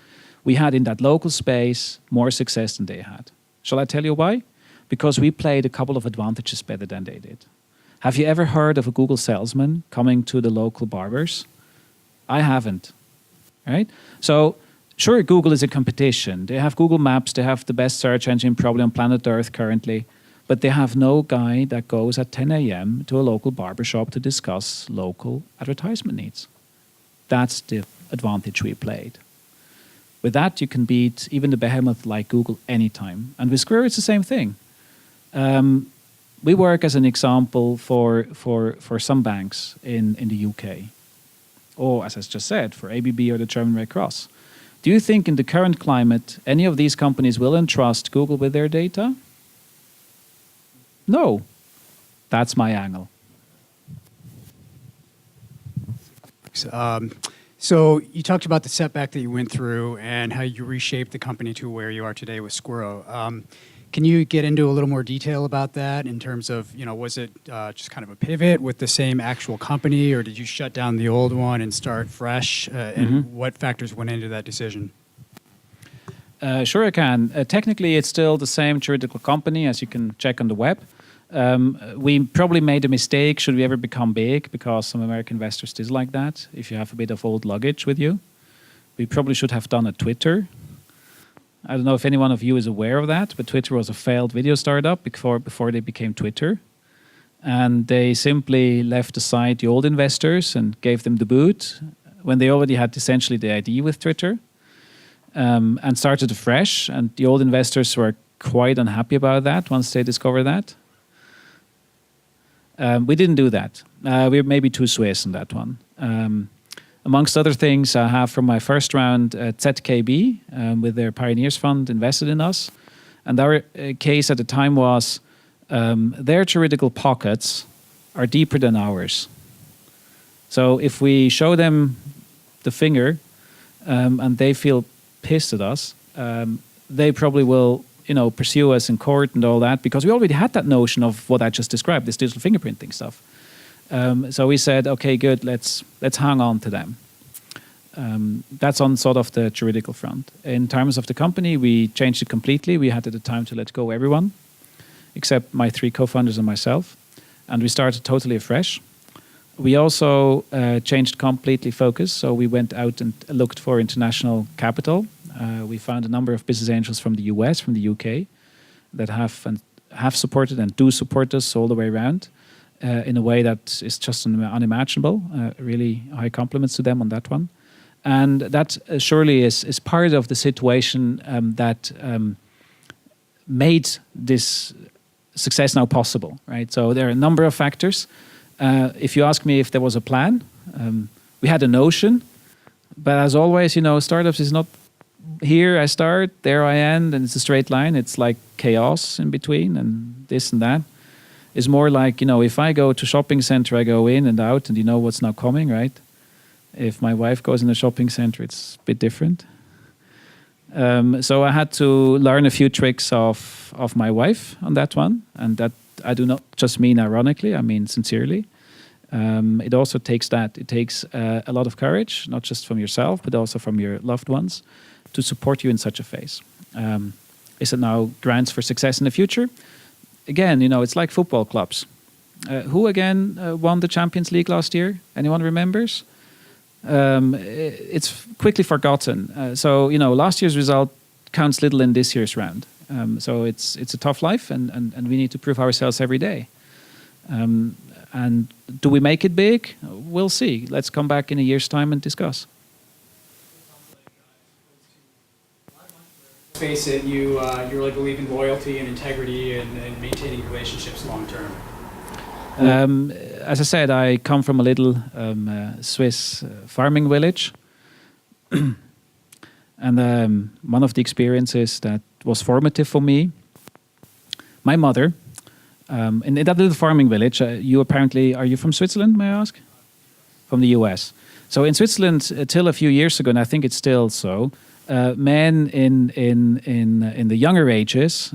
we had in that local space more success than they had. Shall I tell you why? Because we played a couple of advantages better than they did. Have you ever heard of a Google salesman coming to the local barbers? I haven't, right? So sure, Google is a competition. They have Google Maps, they have the best search engine probably on planet Earth currently, but they have no guy that goes at 10 a.m. to a local barbershop to discuss local advertisement needs. That's the advantage we played. With that, you can beat even the behemoth like Google anytime. And with Squirro, it's the same thing. We work as an example for some banks in the UK. Or, as I just said, for ABB or the German Red Cross. Do you think in the current climate, any of these companies will entrust Google with their data? No. That's my angle. So you talked about the setback that you went through and how you reshaped the company to where you are today with Squirro. Can you get into a little more detail about that in terms of, was it just kind of a pivot with the same actual company, or did you shut down the old one and start fresh? And what factors went into that decision? Sure, I can. Technically, it's still the same juridical company, as you can check on the web. We probably made a mistake should we ever become big, because some American investors dislike that, if you have a bit of old luggage with you. We probably should have done a Twitter. I don't know if any one of you is aware of that, but Twitter was a failed video startup before they became Twitter. And they simply left aside the old investors and gave them the boot when they already had essentially the idea with Twitter. And started afresh, and the old investors were quite unhappy about that once they discovered that. We didn't do that. We were maybe too Swiss on that one. Amongst other things, I have from my first round ZKB with their Pioneers Fund invested in us. And our case at the time was their juridical pockets are deeper than ours. So if we show them the finger and they feel pissed at us, they probably will, pursue us in court and all that, because we already had that notion of what I just described, this digital fingerprinting stuff. So we said, okay, good, let's hang on to them. That's on sort of the juridical front. In terms of the company, we changed it completely. We had at the time to let go everyone, except my 3 co-founders and myself, and we started totally afresh. We also changed completely focus, so we went out and looked for international capital. We found a number of business angels from the US, from the UK, that have supported and do support us all the way around in a way that is just unimaginable. Really high compliments to them on that one. And that surely is part of the situation that made this success now possible, right? So there are a number of factors. If you ask me if there was a plan, we had a notion, but as always, startups is not here I start, there I end, and it's a straight line. It's like chaos in between and this and that. It's more like, if I go to shopping center, I go in and out and you know what's now coming, right? If my wife goes in a shopping center, it's a bit different. So I had to learn a few tricks of my wife on that one, and that I do not just mean ironically, I mean sincerely. It also takes that. It takes a lot of courage, not just from yourself, but also from your loved ones, to support you in such a phase. Is it now grounds for success in the future? Again, it's like football clubs. Who again won the Champions League last year? Anyone remembers? It's quickly forgotten. So last year's result counts little in this year's round. So it's a tough life, and we need to prove ourselves every day. And do we make it big? We'll see. Let's come back in a year's time and discuss. Face it, you really believe in loyalty and integrity and maintaining relationships long term. As I said, I come from a little Swiss farming village. And one of the experiences that was formative for me, my mother, in that little farming village, are you from Switzerland, may I ask? From the US. So in Switzerland, till a few years ago, and I think it's still so, men in the younger ages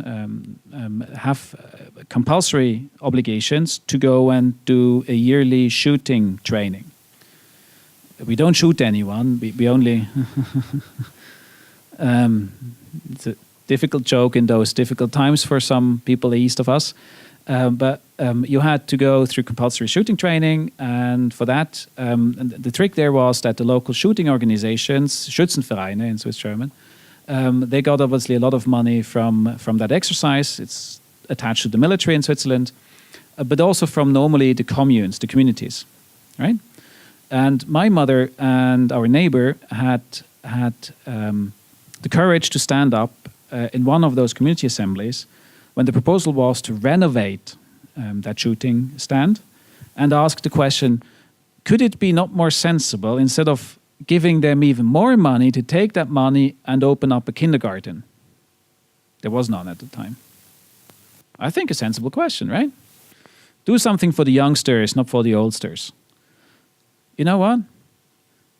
have compulsory obligations to go and do a yearly shooting training. We don't shoot anyone. We only. It's a difficult joke in those difficult times for some people east of us. But you had to go through compulsory shooting training, and for that, and the trick there was that the local shooting organizations, Schützenvereine in Swiss German, they got obviously a lot of money from that exercise. It's attached to the military in Switzerland, but also from normally the communes, the communities, right? And my mother and our neighbor had the courage to stand up in one of those community assemblies when the proposal was to renovate that shooting stand and ask the question, could it be not more sensible, instead of giving them even more money, to take that money and open up a kindergarten? There was none at the time. I think a sensible question, right? Do something for the youngsters, not for the oldsters. You know what?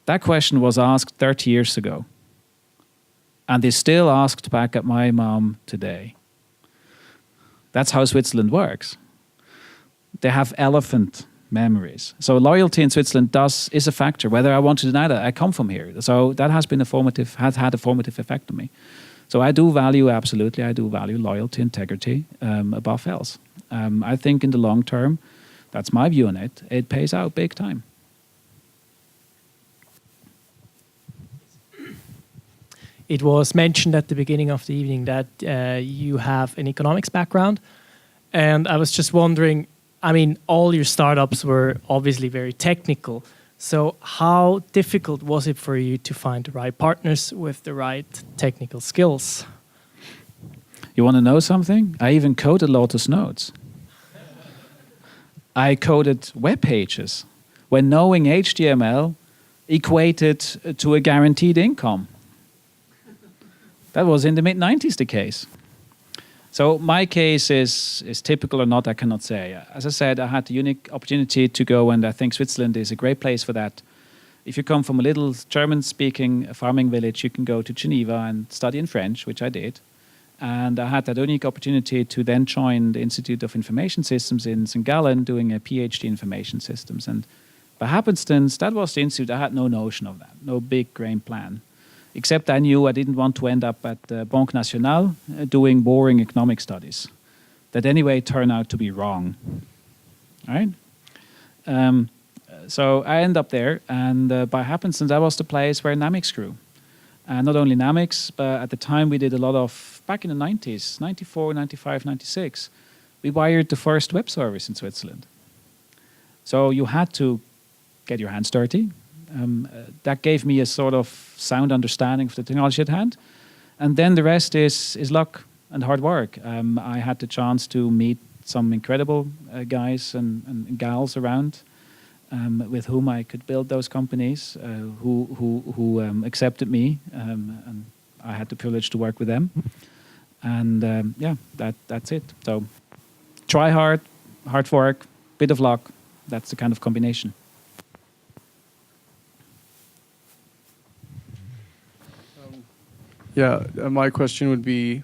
That question was asked 30 years ago. And is still asked back at my mom today. That's how Switzerland works. They have elephant memories. So loyalty in Switzerland is a factor. Whether I want to deny that, I come from here. So that has had a formative effect on me. So I do value loyalty, integrity above else. I think in the long term, that's my view on it. It pays out big time. It was mentioned at the beginning of the evening that you have an economics background. And I was just wondering, I mean, all your startups were obviously very technical. So how difficult was it for you to find the right partners with the right technical skills? You want to know something? I even coded Lotus Notes. I coded web pages when knowing HTML equated to a guaranteed income. That was in the mid-90s the case. So my case is typical or not, I cannot say. As I said, I had the unique opportunity to go, and I think Switzerland is a great place for that. If you come from a little German-speaking farming village, you can go to Geneva and study in French, which I did. And I had that unique opportunity to then join the Institute of Information Systems in St. Gallen, doing a PhD in information systems. And by happenstance, that was the institute. I had no notion of that, no big grand plan. Except I knew I didn't want to end up at the Banque Nationale doing boring economic studies that anyway turned out to be wrong. All right? So I ended up there, and by happenstance, that was the place where Namics grew. And not only Namics, but at the time we did a lot of, back in the 90s, 94, 95, 96, we wired the first web service in Switzerland. So you had to get your hands dirty. That gave me a sort of sound understanding of the technology at hand. And then the rest is luck and hard work. I had the chance to meet some incredible guys and gals around with whom I could build those companies, who accepted me, and I had the privilege to work with them. And yeah, that's it. So try hard work, bit of luck. That's the kind of combination. Yeah, my question would be,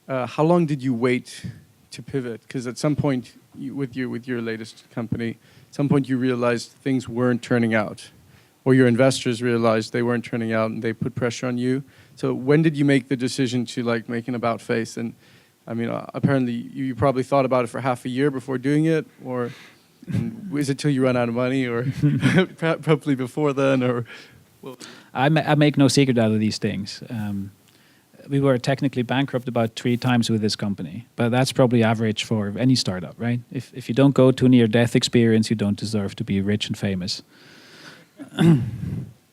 how long did you wait to pivot? Because at some point, with your latest company, at some point you realized things weren't turning out, or your investors realized they weren't turning out, and they put pressure on you. So when did you make the decision to like make an about face? And I mean, apparently you probably thought about it for half a year before doing it, or is it till you run out of money, or probably before then, or? Well, I make no secret out of these things. We were technically bankrupt about 3 times with this company, but that's probably average for any startup, right? If you don't go to a near-death experience, you don't deserve to be rich and famous.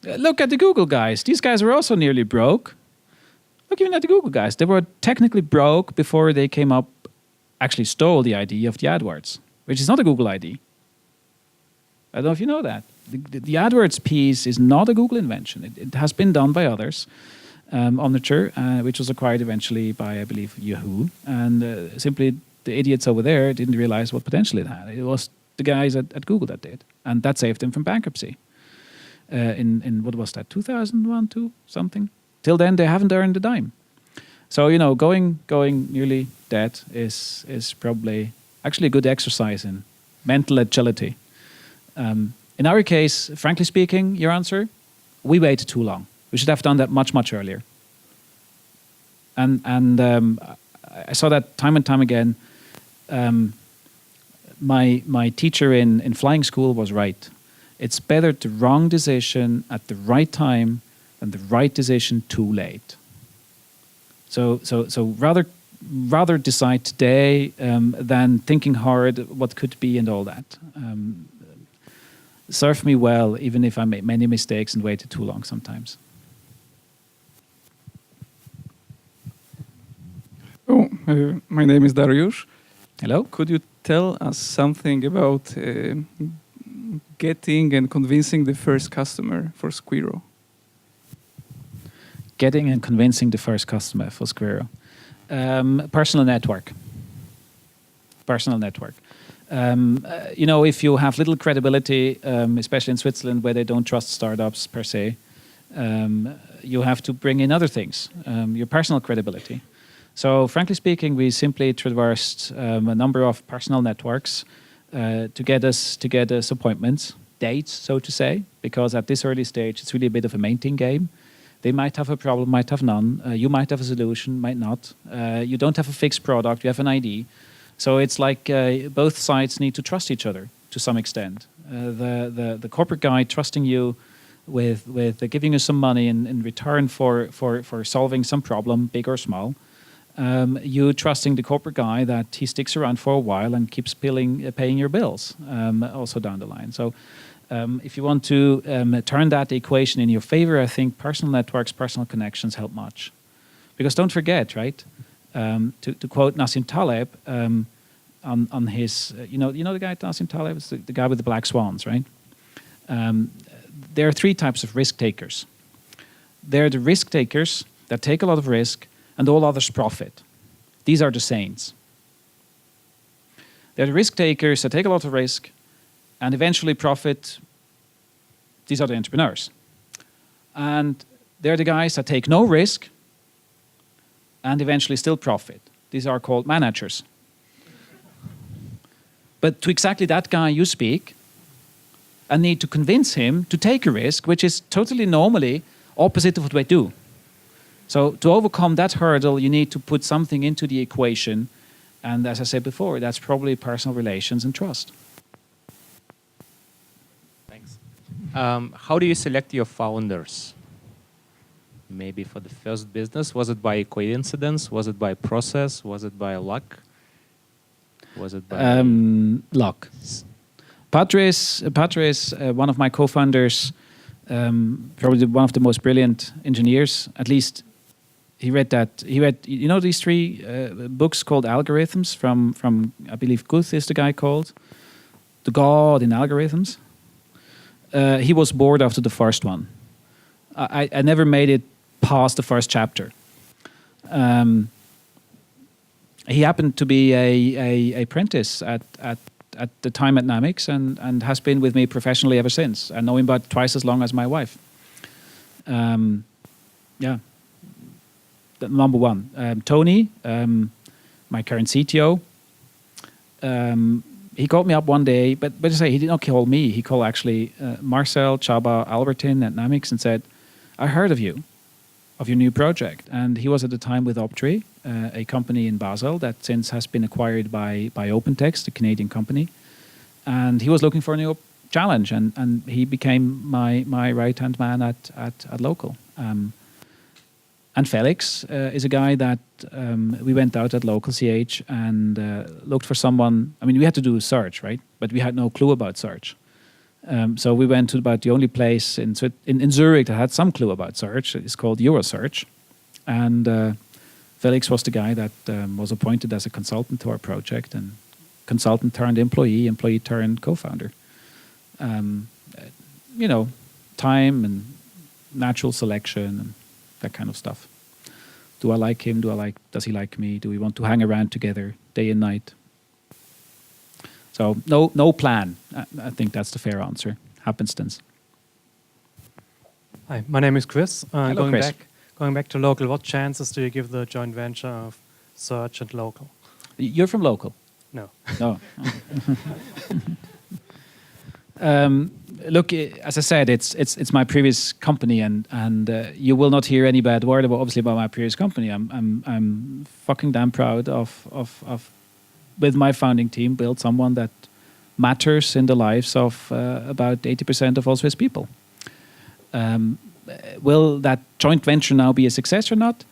Look at the Google guys. These guys were also nearly broke. Look even at the Google guys. They were technically broke before they came up, actually stole the ID of the AdWords, which is not a Google ID. I don't know if you know that. The AdWords piece is not a Google invention. It has been done by others. Omniture, which was acquired eventually by, I believe, Yahoo. And simply the idiots over there didn't realize what potential it had. It was the guys at Google that did. And that saved them from bankruptcy. In what was that, 2001, 2, something? Till then, they haven't earned a dime. So, you know, going nearly dead is probably actually a good exercise in mental agility. In our case, frankly speaking, your answer, we waited too long. We should have done that much, much earlier. And I saw that time and time again. My teacher in flying school was right. It's better the wrong decision at the right time than the right decision too late. So rather decide today than thinking hard what could be and all that. Served me well, even if I made many mistakes and waited too long sometimes. My name is Dariusz. Hello? Could you tell us something about getting and convincing the first customer for Squirro? Getting and convincing the first customer for Squirro. Personal network. You know, if you have little credibility, especially in Switzerland where they don't trust startups per se, you have to bring in other things, your personal credibility. So frankly speaking, we simply traversed a number of personal networks to get us appointments, dates, so to say, because at this early stage, it's really a bit of a maintain game. They might have a problem, might have none. You might have a solution, might not. You don't have a fixed product, you have an ID. So it's like both sides need to trust each other to some extent. The corporate guy trusting you with giving you some money in return for solving some problem, big or small. You trusting the corporate guy that he sticks around for a while and keeps paying your bills also down the line. So if you want to turn that equation in your favor, I think personal networks, personal connections help much. Because don't forget, right, to quote Nassim Taleb on his, you know the guy Nassim Taleb? It's the guy with the black swans, right? There are three types of risk takers. There are the risk takers that take a lot of risk and all others profit. These are the saints. There are the risk takers that take a lot of risk and eventually profit. These are the entrepreneurs. And they're the guys that take no risk and eventually still profit. These are called managers. But to exactly that guy you speak, I need to convince him to take a risk, which is totally normally opposite of what we do. So to overcome that hurdle, you need to put something into the equation. And as I said before, that's probably personal relations and trust. Thanks. How do you select your founders? Maybe for the first business, was it by coincidence? Was it by process? Was it by luck? Was it by luck? Patrice, one of my co-founders, probably one of the most brilliant engineers. At least he read, you know, these three books called Algorithms from I believe Guth is the guy called, the God in Algorithms. He was bored after the first one. I never made it past the first chapter. He happened to be a apprentice at the time at Namics and has been with me professionally ever since. I know him about twice as long as my wife. Yeah. Number one. Tony, my current CTO, he called me up one day, but I say he did not call me. He called actually Marcel, Csaba, Albertin at Namics and said, I heard of your new project. And he was at the time with Optree, a company in Basel that since has been acquired by OpenText, a Canadian company. And he was looking for a new challenge, and he became my right-hand man at Local. And Felix is a guy that we went out at Local.ch and looked for someone. I mean, we had to do a search, right? But we had no clue about search. So we went to about the only place in Zurich that had some clue about search. It's called Eurosearch. And Felix was the guy that was appointed as a consultant to our project, and consultant turned employee, employee turned co-founder. You know, time and natural selection and that kind of stuff. Do I like him? Does he like me? Do we want to hang around together day and night? So no plan. I think that's the fair answer. Happenstance. Hi, my name is Chris. Hello, Chris. Going back to Local, what chances do you give the joint venture of Search and Local? You're from Local? No. No. Look, as I said, it's my previous company, and you will not hear any bad word obviously about my previous company. I'm fucking damn proud of with my founding team build someone that matters in the lives of about 80% of all Swiss people. Will that joint venture now be a success or not?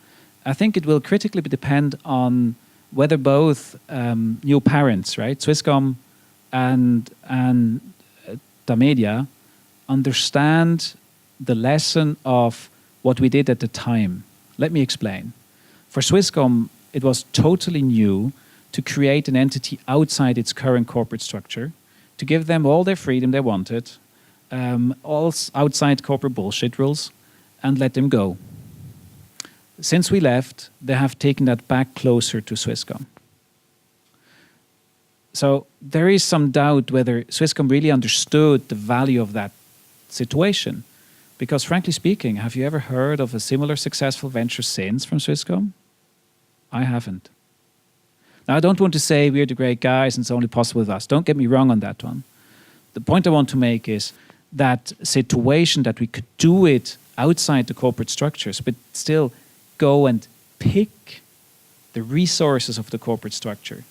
I think it will critically depend on whether both new parents, right, Swisscom and Tamedia, understand the lesson of what we did at the time. Let me explain. For Swisscom, it was totally new to create an entity outside its current corporate structure, to give them all their freedom they wanted, all outside corporate bullshit rules, and let them go. Since we left, they have taken that back closer to Swisscom. So there is some doubt whether Swisscom really understood the value of that situation. Because frankly speaking, have you ever heard of a similar successful venture since from Swisscom? I haven't. Now, I don't want to say we're the great guys and it's only possible with us. Don't get me wrong on that one. The point I want to make is that situation that we could do it outside the corporate structures, but still go and pick the resources of the corporate structure.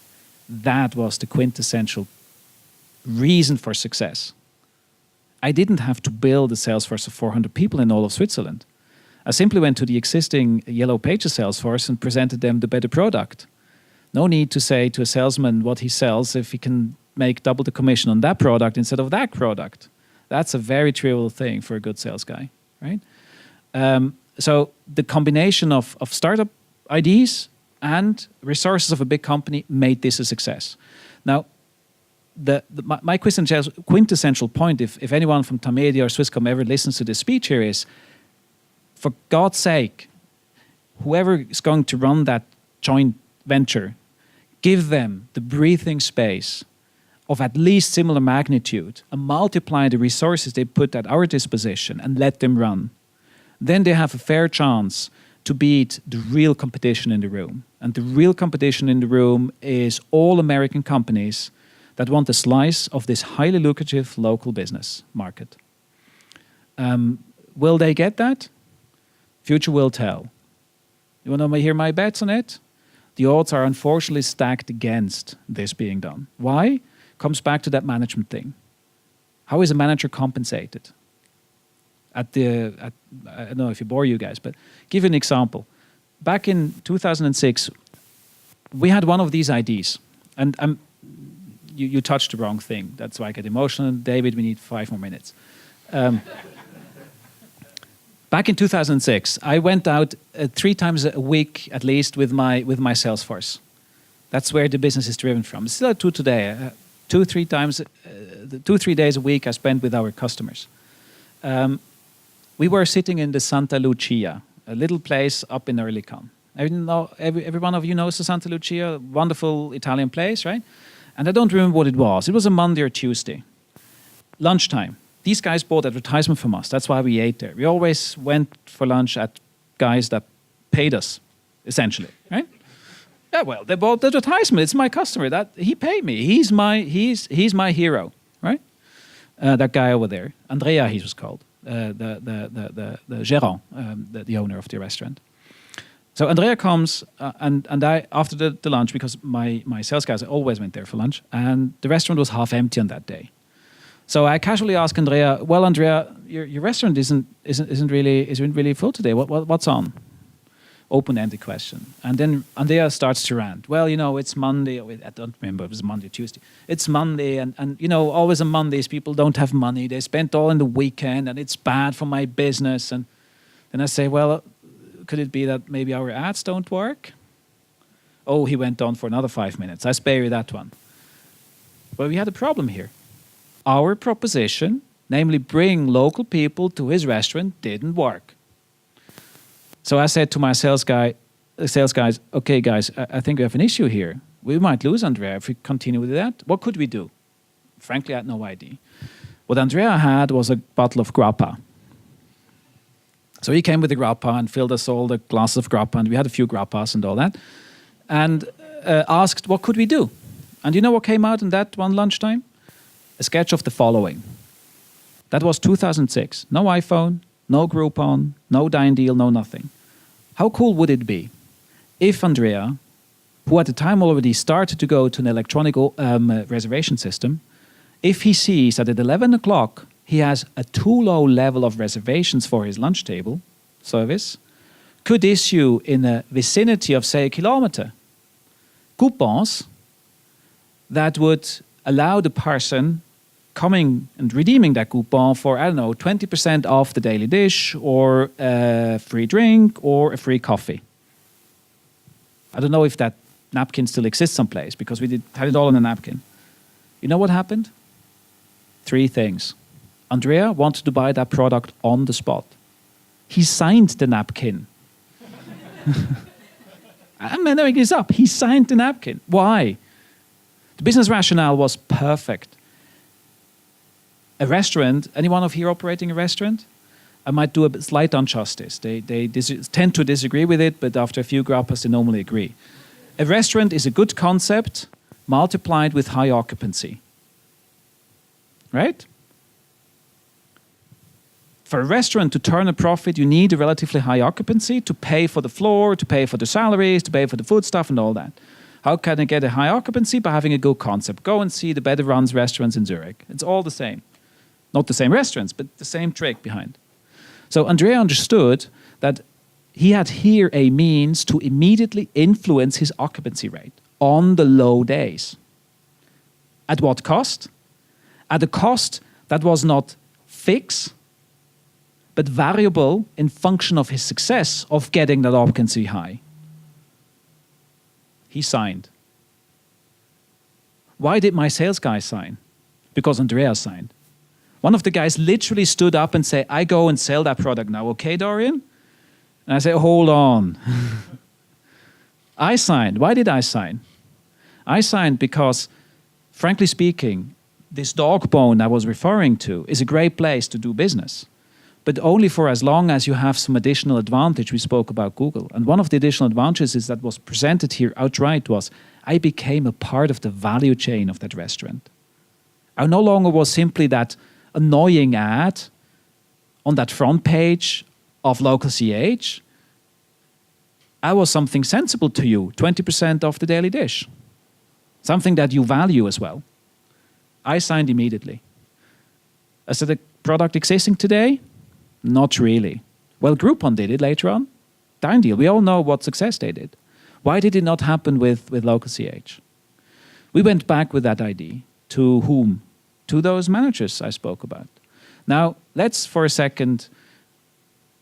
That was the quintessential reason for success. I didn't have to build a sales force of 400 people in all of Switzerland. I simply went to the existing Yellow Pages sales force and presented them the better product. No need to say to a salesman what he sells if he can make double the commission on that product instead of that product. That's a very trivial thing for a good sales guy, right? So the combination of startup ideas and resources of a big company made this a success. Now, my quintessential point, if anyone from Tamedia or Swisscom ever listens to this speech here, is, for God's sake, whoever is going to run that joint venture, give them the breathing space of at least similar magnitude and multiply the resources they put at our disposition and let them run. Then they have a fair chance to beat the real competition in the room. And the real competition in the room is all American companies that want a slice of this highly lucrative local business market. Will they get that? Future will tell. You want to hear my bets on it? The odds are unfortunately stacked against this being done. Why? Comes back to that management thing. How is a manager compensated? I don't know if you bore you guys, but give you an example. Back in 2006, we had one of these ideas, and you touched the wrong thing. That's why I get emotional. David, we need 5 more minutes. Back in 2006, I went out 3 times a week at least with my sales force. That's where the business is driven from. It's still true today. 2-3 days a week I spent with our customers. We were sitting in the Santa Lucia, a little place up in Oerlikon. Every one of you knows the Santa Lucia, wonderful Italian place, right? And I don't remember what it was. It was a Monday or Tuesday. Lunchtime. These guys bought advertisement from us. That's why we ate there. We always went for lunch at guys that paid us, essentially, right? Yeah, well, they bought the advertisement. It's my customer. That he paid me. He's my hero, right? That guy over there, Andrea, he was called, the gérant, the owner of the restaurant. So Andrea comes, and I, after the lunch, because my sales guys always went there for lunch, and the restaurant was half empty on that day. So I casually asked Andrea, "Well, Andrea, your restaurant isn't really full today. What's on?" Open-ended question. And then Andrea starts to rant. Well, it's Monday. I don't remember if it was Monday or Tuesday. It's Monday, and always on Mondays people don't have money. They spend all in the weekend, and it's bad for my business. And then I say, well, could it be that maybe our ads don't work? Oh, he went on for another 5 minutes. I spare you that one. But we had a problem here. Our proposition, namely bring local people to his restaurant, didn't work. So I said to my sales guys, okay, guys, I think we have an issue here. We might lose Andrea if we continue with that. What could we do? Frankly, I had no idea. What Andrea had was a bottle of grappa. So he came with the grappa and filled us all the glasses of grappa, and we had a few grappas and all that, and asked, what could we do? And you know what came out in that one lunchtime? A sketch of the following. That was 2006. No iPhone, no Groupon, no Dine Deal, no nothing. How cool would it be if Andrea, who at the time already started to go to an electronic reservation system, if he sees that at 11 o'clock he has a too low level of reservations for his lunch table service, could issue in a vicinity of, say, a kilometer, coupons that would allow the person coming and redeeming that coupon for, 20% off the daily dish, or a free drink, or a free coffee. I don't know if that napkin still exists someplace, because we had it all on a napkin. You know what happened? 3 things. Andrea wanted to buy that product on the spot. He signed the napkin. I'm not making this up. He signed the napkin. Why? The business rationale was perfect. A restaurant, anyone of here operating a restaurant? I might do a slight injustice. They tend to disagree with it, but after a few grappas, they normally agree. A restaurant is a good concept multiplied with high occupancy. Right? For a restaurant to turn a profit, you need a relatively high occupancy to pay for the floor, to pay for the salaries, to pay for the food stuff and all that. How can I get a high occupancy? By having a good concept. Go and see the better runs restaurants in Zurich. It's all the same. Not the same restaurants, but the same trick behind. So Andrea understood that he had here a means to immediately influence his occupancy rate on the low days. At what cost? At a cost that was not fixed, but variable in function of his success of getting that occupancy high. He signed. Why did my sales guy sign? Because Andrea signed. One of the guys literally stood up and said, I go and sell that product now, okay, Dorian? And I said, hold on. I signed. Why did I sign? I signed because, frankly speaking, this dog bone I was referring to is a great place to do business, but only for as long as you have some additional advantage. We spoke about Google. And one of the additional advantages that was presented here outright was I became a part of the value chain of that restaurant. I no longer was simply that annoying ad on that front page of Local.ch. I was something sensible to you, 20% off the daily dish. Something that you value as well. I signed immediately. Is it a product existing today? Not really. Well, Groupon did it later on. Dime deal. We all know what success they did. Why did it not happen with Local.ch? We went back with that idea. To whom? To those managers I spoke about. Now, let's for a second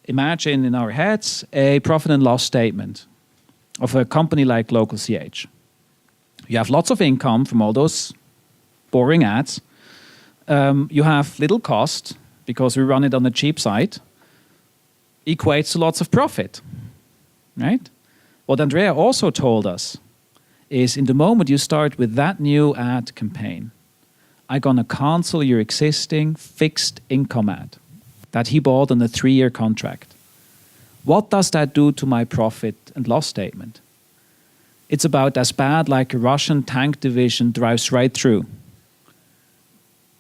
imagine in our heads a profit and loss statement of a company like Local.ch. You have lots of income from all those boring ads. You have little cost because we run it on a cheap site. Equates to lots of profit, right? What Andrea also told us is in the moment you start with that new ad campaign, I'm going to cancel your existing fixed income ad that he bought on a 3-year contract. What does that do to my profit and loss statement? It's about as bad like a Russian tank division drives right through.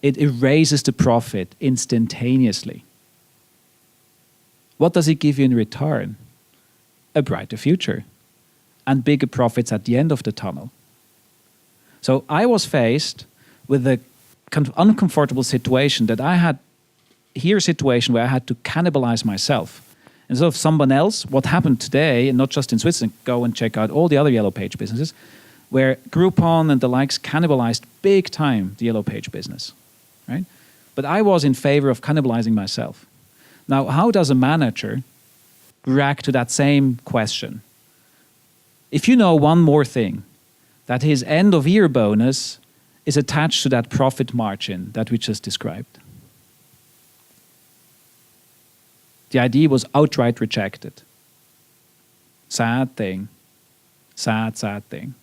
It erases the profit instantaneously. What does it give you in return? A brighter future and bigger profits at the end of the tunnel. So I was faced with a kind of uncomfortable situation that I had here, a situation where I had to cannibalize myself. Instead of someone else, what happened today, and not just in Switzerland, go and check out all the other Yellow Page businesses, where Groupon and the likes cannibalized big time the Yellow Page business, right? But I was in favor of cannibalizing myself. Now, how does a manager react to that same question? If you know one more thing, that his end of year bonus is attached to that profit margin that we just described. The idea was outright rejected. Sad thing. Sad, sad thing.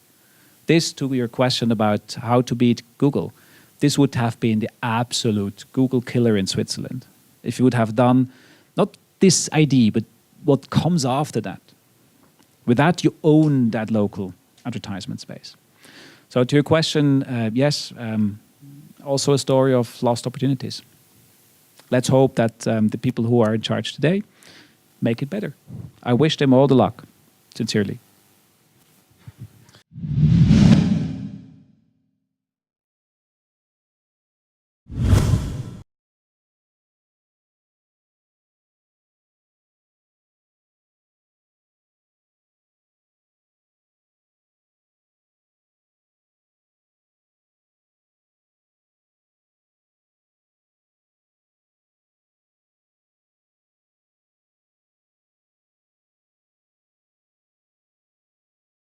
This, to your question about how to beat Google, this would have been the absolute Google killer in Switzerland. If you would have done, not this idea, but what comes after that. With that, you own that local advertisement space. So to your question, yes, also a story of lost opportunities. Let's hope that the people who are in charge today make it better. I wish them all the luck, sincerely.